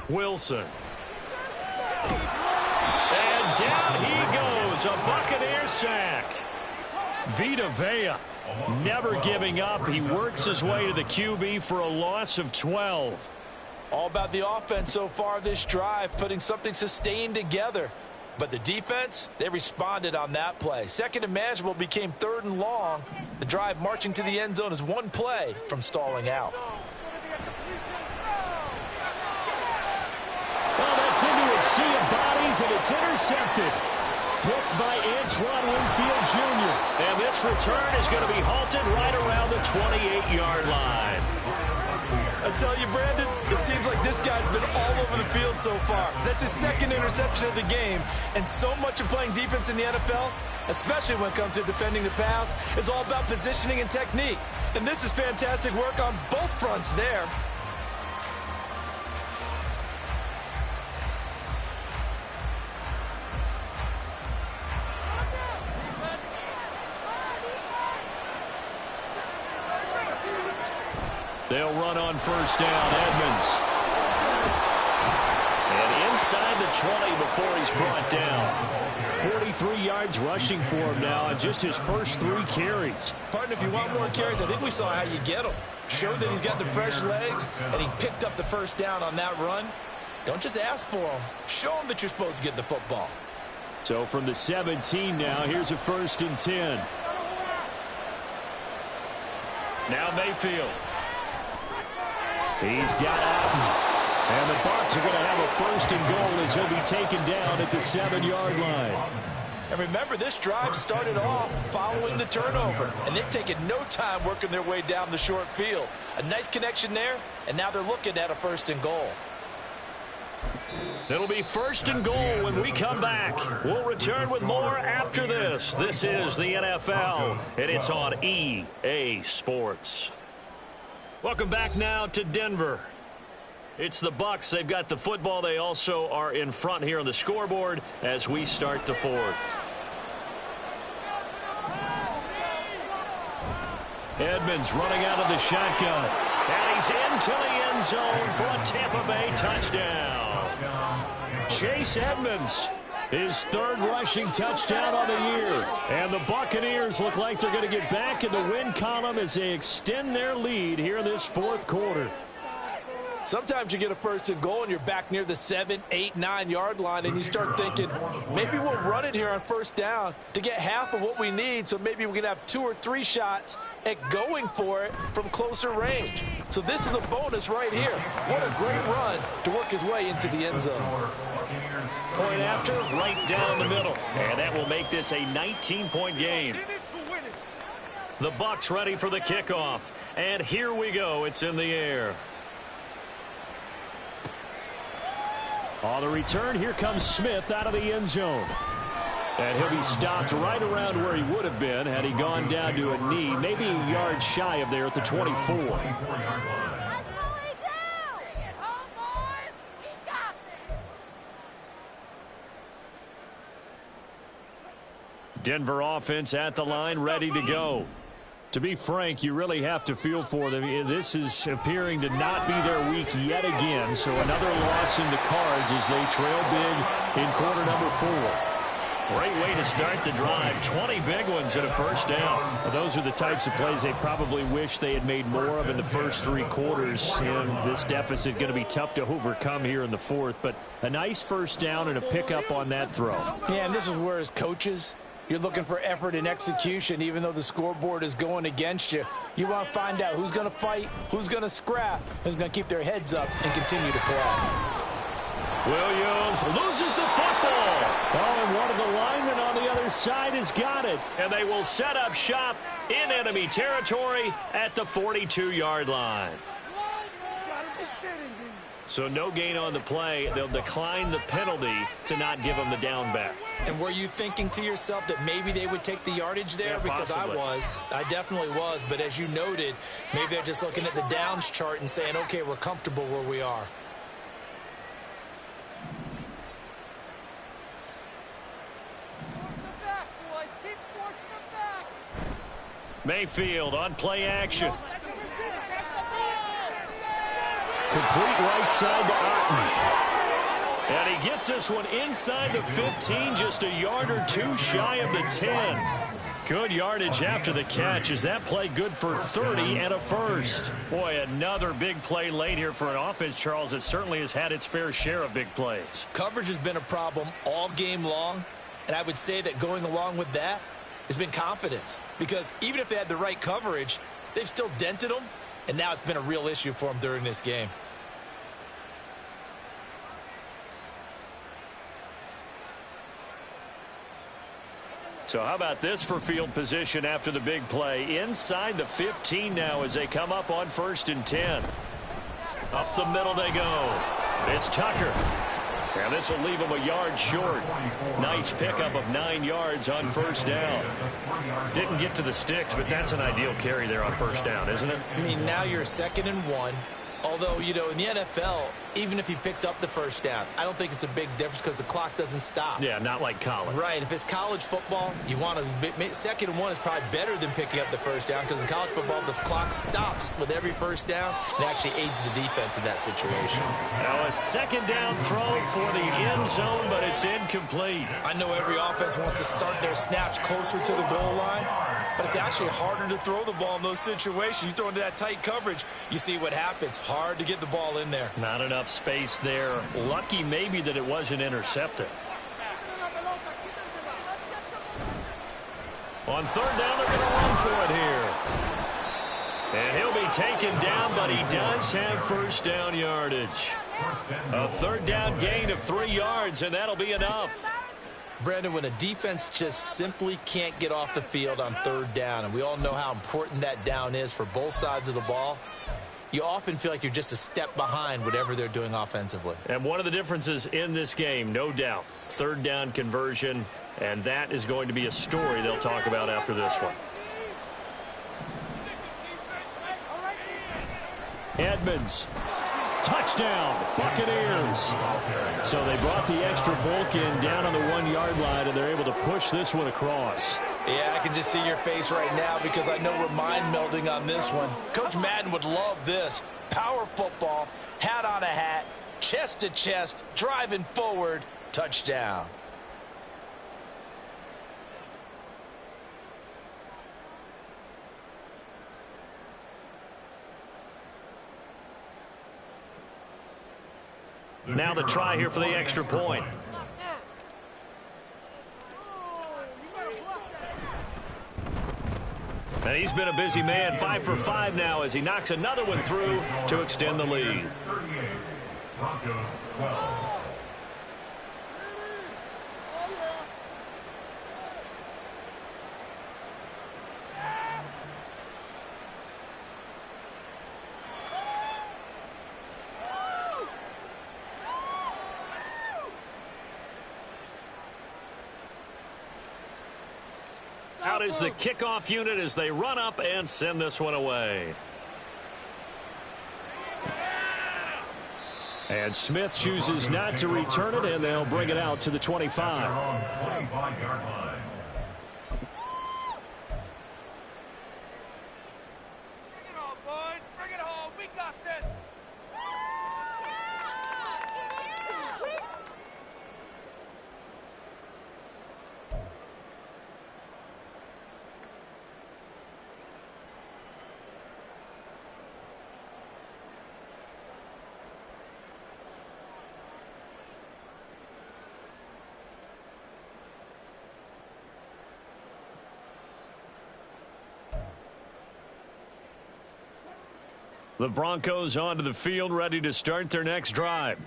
Wilson. And down he goes, a Buccaneers sack. Vita Vea never giving up. He works his way to the QB for a loss of 12. All about the offense so far this drive, putting something sustained together. But the defense, they responded on that play. 2nd and manageable became 3rd and long. The drive marching to the end zone is one play from stalling out. Well, that's into a sea of bodies, and it's intercepted. Picked by Antoine Winfield Jr. And this return is going to be halted right around the 28-yard line. I tell you, Brandon, it seems like this guy's been all over the field so far. That's his 2nd interception of the game. And so much of playing defense in the NFL, especially when it comes to defending the pass, is all about positioning and technique. And this is fantastic work on both fronts there. They'll run on 1st down, Edmonds. And inside the 20 before he's brought down. 43 yards rushing for him now on just his first 3 carries. Partner, if you want more carries, I think we saw how you get them. Showed that he's got the fresh legs, and he picked up the 1st down on that run. Don't just ask for them. Show them that you're supposed to get the football. So from the 17 now, here's a 1st and 10. Now Mayfield. He's got Alton. And the Bucs are going to have a 1st and goal as he'll be taken down at the 7-yard line. And remember, this drive started off following the turnover. And they've taken no time working their way down the short field. A nice connection there, and now they're looking at a 1st and goal. It'll be 1st and goal when we come back. We'll return with more after this. This is the NFL, and it's on EA Sports. Welcome back now to Denver. It's the Bucs. They've got the football. They also are in front here on the scoreboard as we start the 4th. Edmonds running out of the shotgun. And he's into the end zone for a Tampa Bay touchdown. Chase Edmonds, his 3rd rushing touchdown on the year. And the Buccaneers look like they're going to get back in the win column as they extend their lead here in this 4th quarter. Sometimes you get a 1st and goal and you're back near the 7, 8, 9 yard line and you start thinking, maybe we'll run it here on 1st down to get half of what we need, so maybe we can have 2 or 3 shots at going for it from closer range. So this is a bonus right here. What a great run to work his way into the end zone. Point after, right down the middle. And that will make this a 19-point game. The Bucs ready for the kickoff. And here we go. It's in the air. On the return, here comes Smith out of the end zone. And he'll be stopped right around where he would have been had he gone down to a knee, maybe a yard shy of there at the 24. Denver offense at the line, ready to go. To be frank, you really have to feel for them. This is appearing to not be their week yet again. So another loss in the cards as they trail big in quarter number 4. Great way to start the drive. 20 big ones and a 1st down. Those are the types of plays they probably wish they had made more of in the first 3 quarters. And this deficit going to be tough to overcome here in the 4th. But a nice 1st down and a pickup on that throw. Yeah, and this is where as coaches, you're looking for effort and execution. Even though the scoreboard is going against you, you want to find out who's going to fight, who's going to scrap, who's going to keep their heads up and continue to play. Williams loses the football. Oh, and one of the linemen on the other side has got it. And they will set up shop in enemy territory at the 42-yard line. So no gain on the play. They'll decline the penalty to not give them the down back. And were you thinking to yourself that maybe they would take the yardage there? Yeah, because possibly. I definitely was. But as you noted, maybe they're just looking at the downs chart and saying, okay, we're comfortable where we are. Mayfield on play action. Complete right side to Otten. And he gets this one inside the 15, just a yard or 2 shy of the 10. Good yardage after the catch. Is that play good for 30 and a 1st? Boy, another big play late here for an offense, Charles, that certainly has had its fair share of big plays. Coverage has been a problem all game long, and I would say that going along with that has been confidence. Because even if they had the right coverage, they've still dented them, and now it's been a real issue for them during this game. So how about this for field position after the big play? Inside the 15 now as they come up on 1st and 10. Up the middle they go. It's Tucker. And this will leave him a yard short. Nice pickup of 9 yards on 1st down. Didn't get to the sticks, but that's an ideal carry there on 1st down, isn't it? I mean, now you're 2nd and 1. Although, you know, in the NFL, even if he picked up the 1st down, I don't think it's a big difference because the clock doesn't stop. Yeah, not like college. Right. If it's college football, you want to 2nd and 1 is probably better than picking up the 1st down because in college football, the clock stops with every 1st down and actually aids the defense in that situation. Now a 2nd down throw for the end zone, but it's incomplete. I know every offense wants to start their snaps closer to the goal line, but it's actually harder to throw the ball in those situations. You throw into that tight coverage, you see what happens. Hard to get the ball in there. Not enough space there. Lucky maybe that it wasn't intercepted. On 3rd down, they're going to run for it here. And he'll be taken down, but he does have 1st down yardage. A 3rd down gain of 3 yards, and that'll be enough. Brandon, when a defense just simply can't get off the field on 3rd down, and we all know how important that down is for both sides of the ball, you often feel like you're just a step behind whatever they're doing offensively. And one of the differences in this game, no doubt, third down conversion, and that is going to be a story they'll talk about after this one. Edmonds. Touchdown, Buccaneers. So they brought the extra bulk in down on the 1-yard line, and they're able to push this one across. Yeah, I can just see your face right now because I know we're mind melding on this one. Coach Madden would love this. Power football, hat on a hat, chest to chest, driving forward, touchdown. Now the try here for the extra point. And he's been a busy man, 5 for 5 now as he knocks another one through to extend the lead. 38, Broncos 12. Out is the kickoff unit as they run up and send this one away. And Smith chooses not to return it, and they'll bring it out to the 25. 25-yard line. Bring it on, boys. Bring it home. We got this. The Broncos onto the field, ready to start their next drive.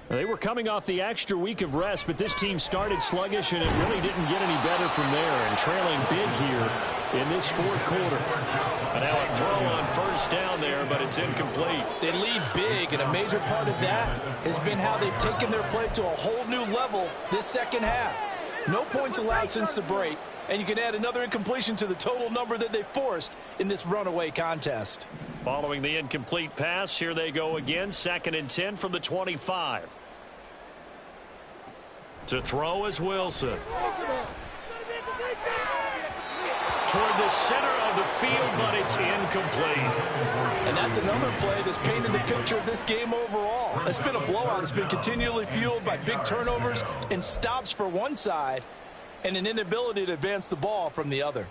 They were coming off the extra week of rest, but this team started sluggish, and it really didn't get any better from there, and trailing big here in this fourth quarter. And now a throw on first down there, but it's incomplete. They lead big, and a major part of that has been how they've taken their play to a whole new level this second half. No points allowed since the break, and you can add another incompletion to the total number that they forced in this runaway contest. Following the incomplete pass, here they go again, 2nd and 10 from the 25. To throw is Wilson. Toward the center of the field, but it's incomplete. And that's another play that's painted the picture of this game overall. It's been a blowout. It's been continually fueled by big turnovers and stops for one side and an inability to advance the ball from the other.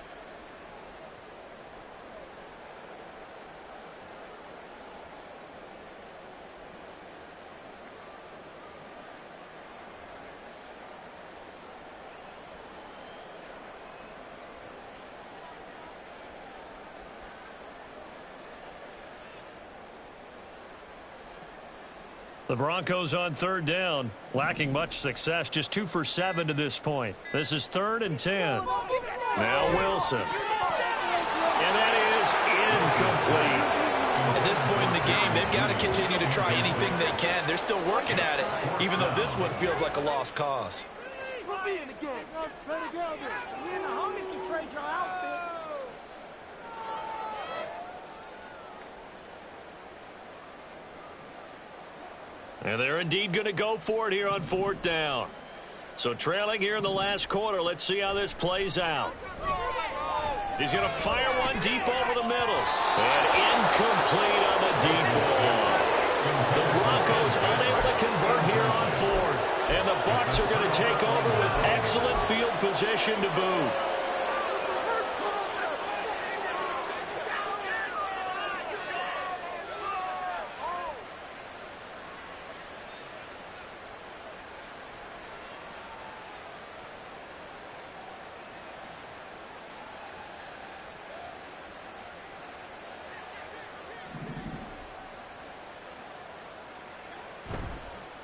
The Broncos on third down, lacking much success, just 2 for 7 to this point. This is 3rd and 10. Now Wilson. And that is incomplete. At this point in the game, they've got to continue to try anything they can. They're still working at it, even though this one feels like a lost cause. We'll be in the game. Let's play together. Me and the homies can trade your outfits. And they're indeed going to go for it here on 4th down. So trailing here in the last quarter, let's see how this plays out. He's going to fire one deep over the middle. And incomplete on the deep ball. The Broncos unable to convert here on 4th. And the Bucs are going to take over with excellent field position to boot.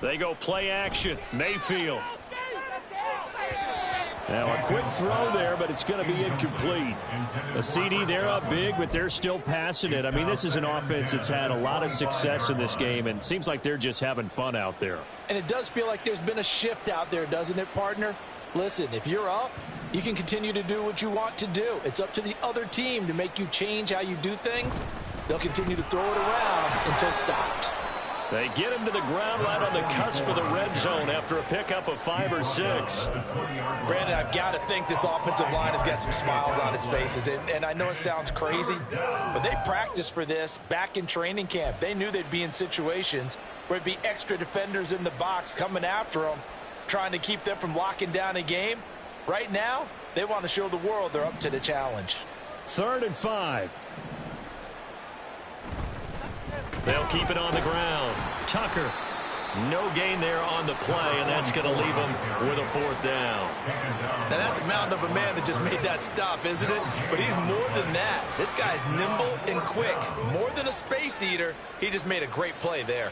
They go play action. Mayfield. Now a quick throw there, but it's going to be incomplete. The CD, they're up big, but they're still passing it. I mean, this is an offense that's had a lot of success in this game, and it seems like they're just having fun out there. And it does feel like there's been a shift out there, doesn't it, partner? Listen, if you're up, you can continue to do what you want to do. It's up to the other team to make you change how you do things. They'll continue to throw it around until stopped. They get him to the ground right on the cusp of the red zone after a pickup of 5 or 6. Brandon, I've got to think this offensive line has got some smiles on its faces. And I know it sounds crazy, but they practiced for this back in training camp. They knew they'd be in situations where it'd be extra defenders in the box coming after them, trying to keep them from locking down a game. Right now, they want to show the world they're up to the challenge. 3rd and 5. They'll keep it on the ground. Tucker, no gain there on the play, and that's going to leave them with a 4th down. Now, that's a mountain of a man that just made that stop, isn't it? But he's more than that. This guy's nimble and quick. More than a space eater, he just made a great play there.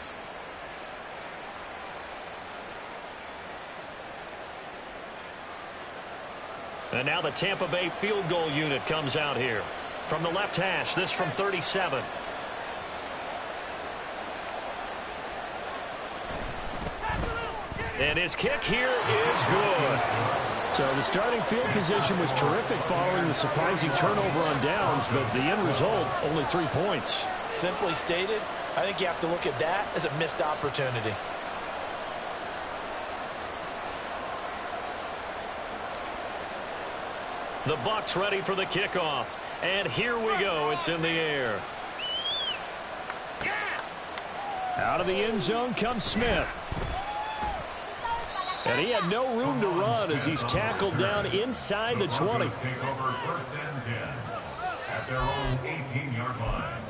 And now the Tampa Bay field goal unit comes out here. From the left hash, this from 37. And his kick here is good. So the starting field position was terrific following the surprising turnover on downs, but the end result, only 3 points. Simply stated, I think you have to look at that as a missed opportunity. The Bucs ready for the kickoff. And here we go. It's in the air. Out of the end zone comes Smith. And he had no room to run as he's tackled down inside the 20. Take over 1st and 10 at their own 18-yard line.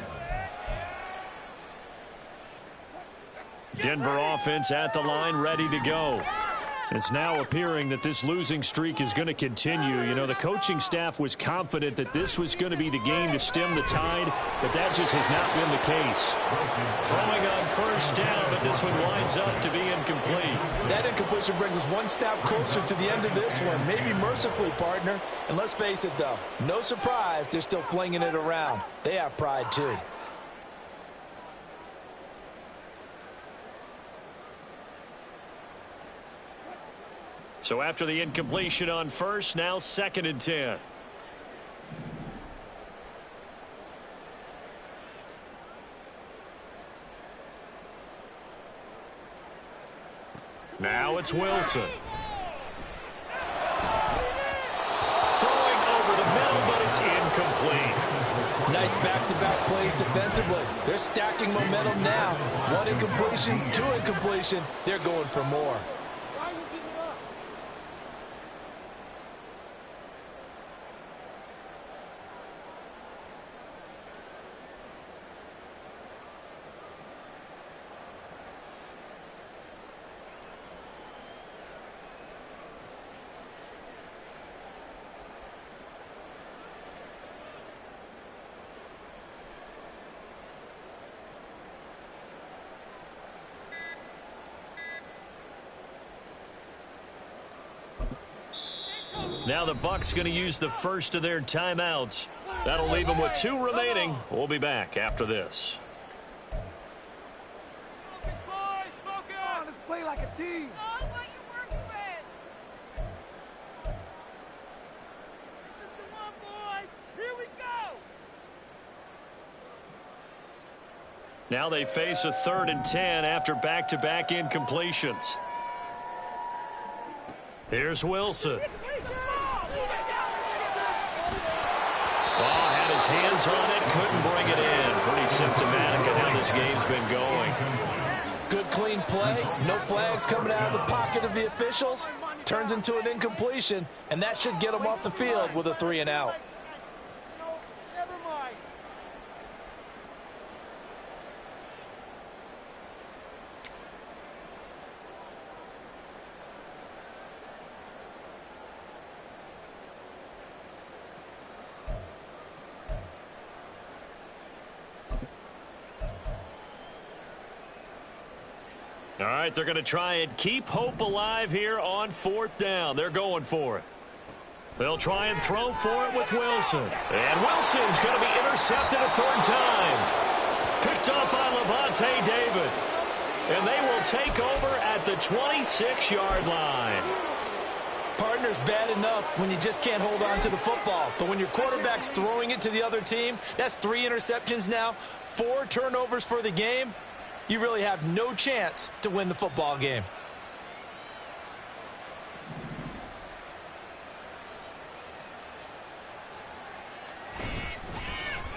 Denver offense at the line, ready to go. It's now appearing that this losing streak is going to continue. You know, the coaching staff was confident that this was going to be the game to stem the tide, but that just has not been the case. Throwing on 1st down, but this one winds up to be incomplete. That incompletion brings us one snap closer to the end of this one. Maybe mercifully, partner. And let's face it, though, no surprise, they're still flinging it around. They have pride, too. So after the incompletion on 1st, now 2nd and 10. Now it's Wilson. Throwing over the middle, but it's incomplete. Nice back-to-back plays defensively. They're stacking momentum now. 1 incompletion, 2 incompletion. They're going for more. Now the Bucs going to use the first of their timeouts. That'll leave them with 2 remaining. We'll be back after this. Focus, boys, focus! Come on, let's play like a team. Oh, what you working with? This is the one, boys. Here we go. Now they face a 3rd and 10 after back-to-back incompletions. Here's Wilson. Oh, had his hands on it, couldn't bring it in. Pretty symptomatic of how this game's been going. Good clean play. No flags coming out of the pocket of the officials. Turns into an incompletion, and that should get them off the field with a 3 and out. No, never mind. All right, they're going to try and keep hope alive here on 4th down. They're going for it. They'll try and throw for it with Wilson. And Wilson's going to be intercepted a third time. Picked up by Levante David. And they will take over at the 26-yard line. Partner's bad enough when you just can't hold on to the football. But when your quarterback's throwing it to the other team, that's 3 interceptions now, 4 turnovers for the game. You really have no chance to win the football game.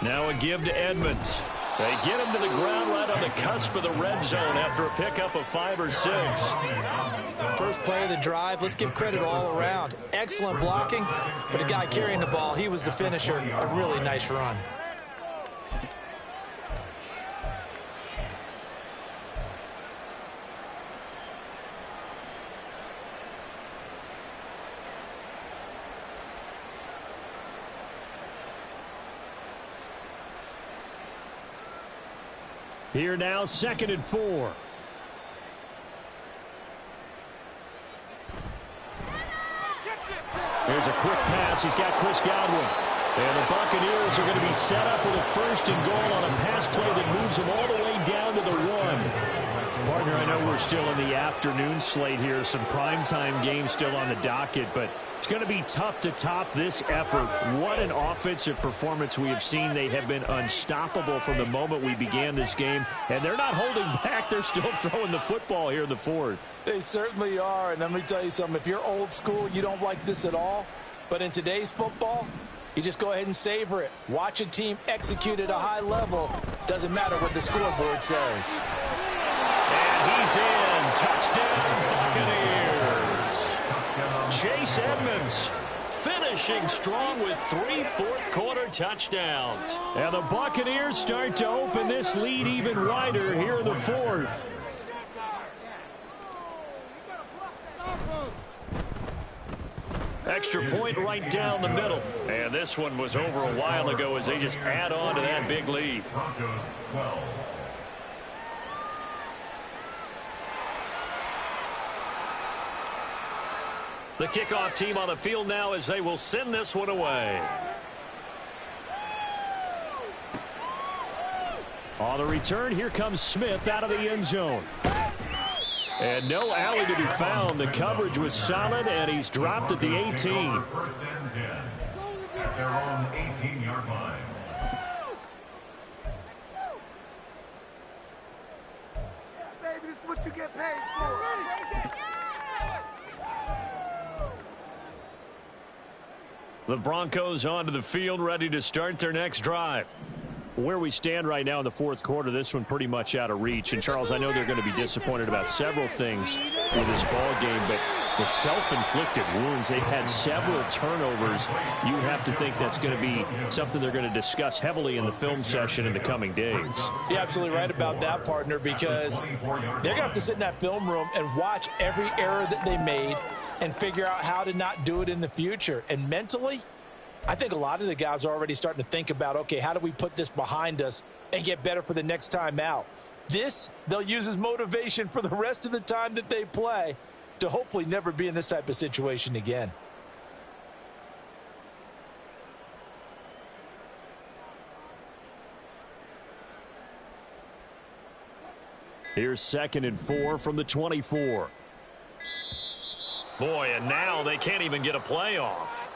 Now a give to Edmonds. They get him to the ground right on the cusp of the red zone after a pickup of 5 or 6. First play of the drive, let's give credit all around. Excellent blocking, but the guy carrying the ball, he was the finisher. A really nice run. Here now, 2nd and 4. Here's a quick pass. He's got Chris Godwin. And the Buccaneers are going to be set up with a 1st and goal on a pass play that moves them all the way down to the 1. Partner, I know we're still in the afternoon slate here. Some primetime games still on the docket, but it's going to be tough to top this effort. What an offensive performance we have seen. They have been unstoppable from the moment we began this game, and they're not holding back. They're still throwing the football here in the 4th. They certainly are, and let me tell you something. If you're old school, you don't like this at all. But in today's football, you just go ahead and savor it. Watch a team execute at a high level. Doesn't matter what the scoreboard says. And he's in. Touchdown, Buccaneers. Chase Edmonds finishing strong with 3 fourth-quarter touchdowns. And the Buccaneers start to open this lead even wider here in the 4th. Extra point right down the middle. And this one was over a while ago as they just add on to that big lead. Broncos 12. The kickoff team on the field now as they will send this one away. On the return, here comes Smith out of the end zone. And no alley to be found. The coverage was solid, and he's dropped at the 18. 1st and 10 at their own 18-yard line. Baby, this is what you get paid for. The Broncos onto the field, ready to start their next drive. Where we stand right now in the 4th quarter, this one pretty much out of reach. And, Charles, I know they're going to be disappointed about several things with this ball game, but the self-inflicted wounds, they've had several turnovers. You have to think that's going to be something they're going to discuss heavily in the film session in the coming days. You're absolutely right about that, partner, because they're going to have to sit in that film room and watch every error that they made and figure out how to not do it in the future. And mentally, I think a lot of the guys are already starting to think about, okay, how do we put this behind us and get better for the next time out? This, they'll use as motivation for the rest of the time that they play to hopefully never be in this type of situation again. Here's 2nd and 4 from the 24. Boy, and now they can't even get a play off.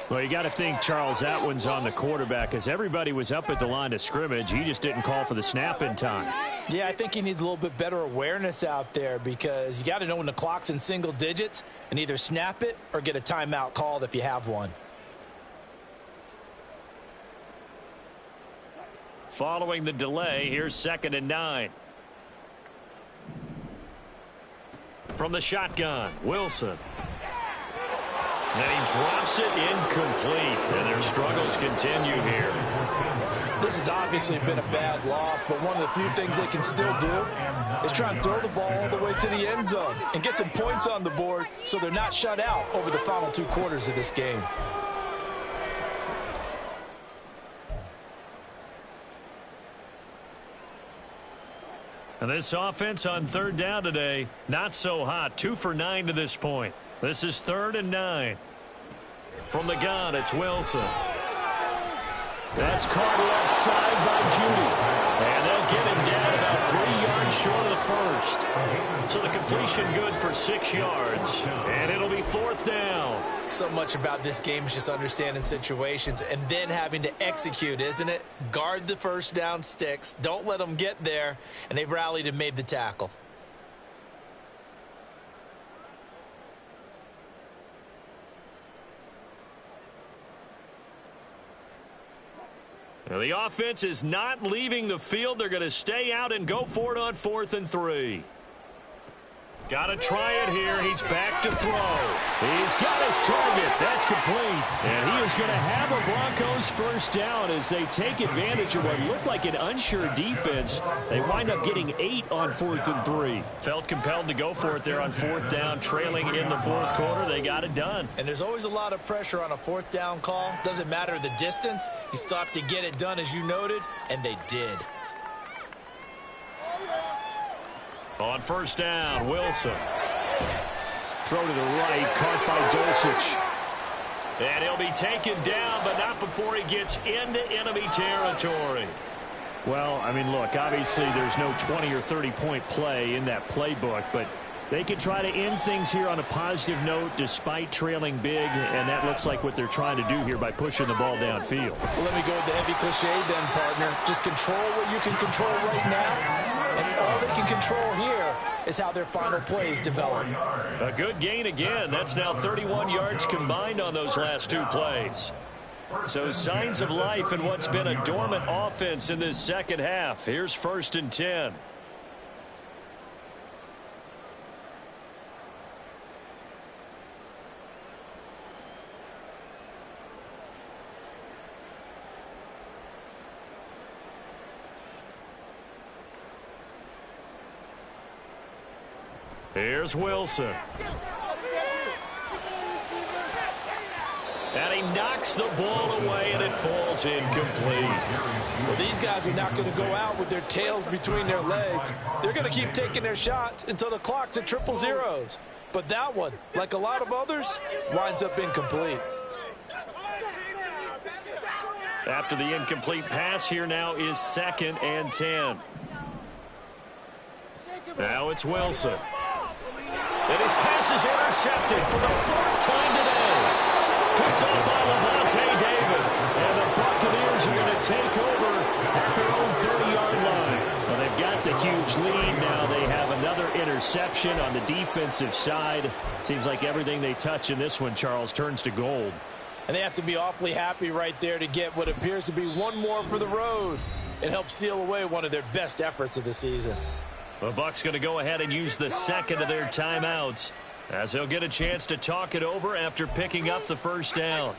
Well, you got to think, Charles, that one's on the quarterback as everybody was up at the line of scrimmage. He just didn't call for the snap in time. Yeah, I think he needs a little bit better awareness out there because you got to know when the clock's in single digits and either snap it or get a timeout called if you have one. Following the delay, here's 2nd and 9. From the shotgun, Wilson. And he drops it incomplete. And their struggles continue here. This has obviously been a bad loss, but one of the few things they can still do is try and throw the ball all the way to the end zone and get some points on the board so they're not shut out over the final 2 quarters of this game. And this offense on 3rd down today, not so hot. 2 for 9 to this point. This is 3rd and 9. From the gun, it's Wilson. That's caught left side by Judy. And they'll get him down about 3 yards short of the first. So the completion good for 6 yards. And it'll be 4th down. So much about this game is just understanding situations and then having to execute, isn't it? Guard the first down sticks. Don't let them get there. And they've rallied and made the tackle. Now, the offense is not leaving the field. They're going to stay out and go for it on 4th and 3. Got to try it here. He's back to throw. He's got his target. That's complete. And he is going to have a Broncos first down as they take advantage of what looked like an unsure defense. They wind up getting 8 on 4th and 3. Felt compelled to go for it there on 4th down, trailing in the 4th quarter. They got it done. And there's always a lot of pressure on a 4th down call. Doesn't matter the distance. You still have to get it done, as you noted, and they did. On first down, Wilson. Throw to the right, caught by Dulcich. And he'll be taken down, but not before he gets into enemy territory. Well, I mean, look, obviously there's no 20 or 30-point play in that playbook, but they can try to end things here on a positive note despite trailing big, and that looks like what they're trying to do here by pushing the ball downfield. Well, let me go with the heavy cliche then, partner. Just control what you can control right now. And all they can control here is how their final plays develop. A good gain again. That's now 31 yards combined on those last 2 plays. So signs of life in what's been a dormant offense in this second half. Here's 1st and 10. Here's Wilson. And he knocks the ball away, and it falls incomplete. Well, these guys are not going to go out with their tails between their legs. They're going to keep taking their shots until the clock's at 000. But that one, like a lot of others, winds up incomplete. After the incomplete pass, here now is 2nd and 10. Now it's Wilson. And his pass is intercepted for the 4th time today. Picked up by Levante David. And the Buccaneers are going to take over at their own 30-yard line. Well, they've got the huge lead. Now they have another interception on the defensive side. Seems like everything they touch in this one, Charles, turns to gold. And they have to be awfully happy right there to get what appears to be one more for the road. It helps seal away one of their best efforts of the season. The Bucs going to go ahead and use the second of their timeouts as they'll get a chance to talk it over after picking up the first down.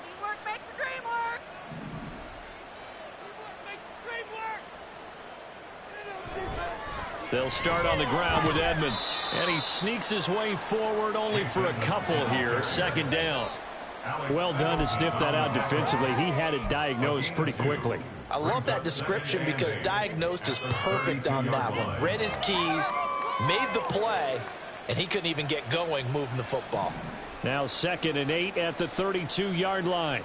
Teamwork makes the dream work. They'll start on the ground with Edmonds. And he sneaks his way forward only for a couple here. 2nd down. Well done to sniff that out defensively. He had it diagnosed pretty quickly. I love that description because diagnosed is perfect on that one. Read his keys, made the play, and he couldn't even get going moving the football. Now 2nd and 8 at the 32-yard line.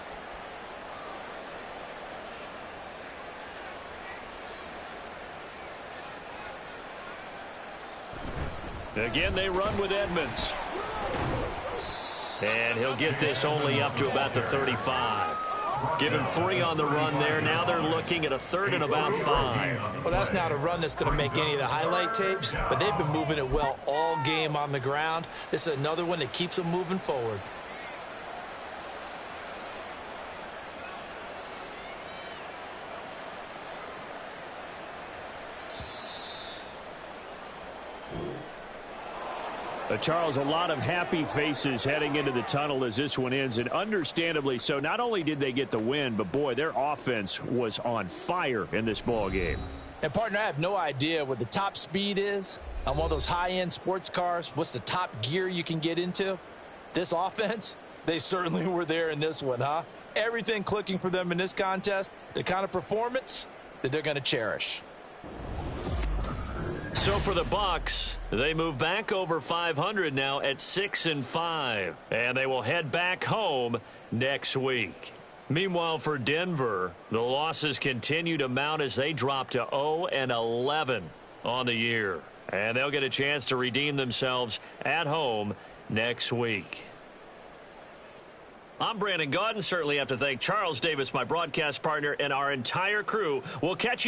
Again, they run with Edmonds. And he'll get this only up to about the 35. Give him 3 on the run there. Now they're looking at a 3rd and about 5. Well, that's not a run that's going to make any of the highlight tapes, but they've been moving it well all game on the ground. This is another one that keeps them moving forward. Charles, a lot of happy faces heading into the tunnel as this one ends, and understandably so. Not only did they get the win, but boy, their offense was on fire in this ball game. And partner, I have no idea what the top speed is on one of those high-end sports cars. What's the top gear you can get into? This offense, they certainly were there in this one, huh? Everything clicking for them in this contest, the kind of performance that they're going to cherish. So for the Bucs, they move back over 500 now at 6-5, and they will head back home next week. Meanwhile, for Denver, the losses continue to mount as they drop to 0-11 on the year, and they'll get a chance to redeem themselves at home next week. I'm Brandon Gaudin. Certainly have to thank Charles Davis, my broadcast partner, and our entire crew. We'll catch you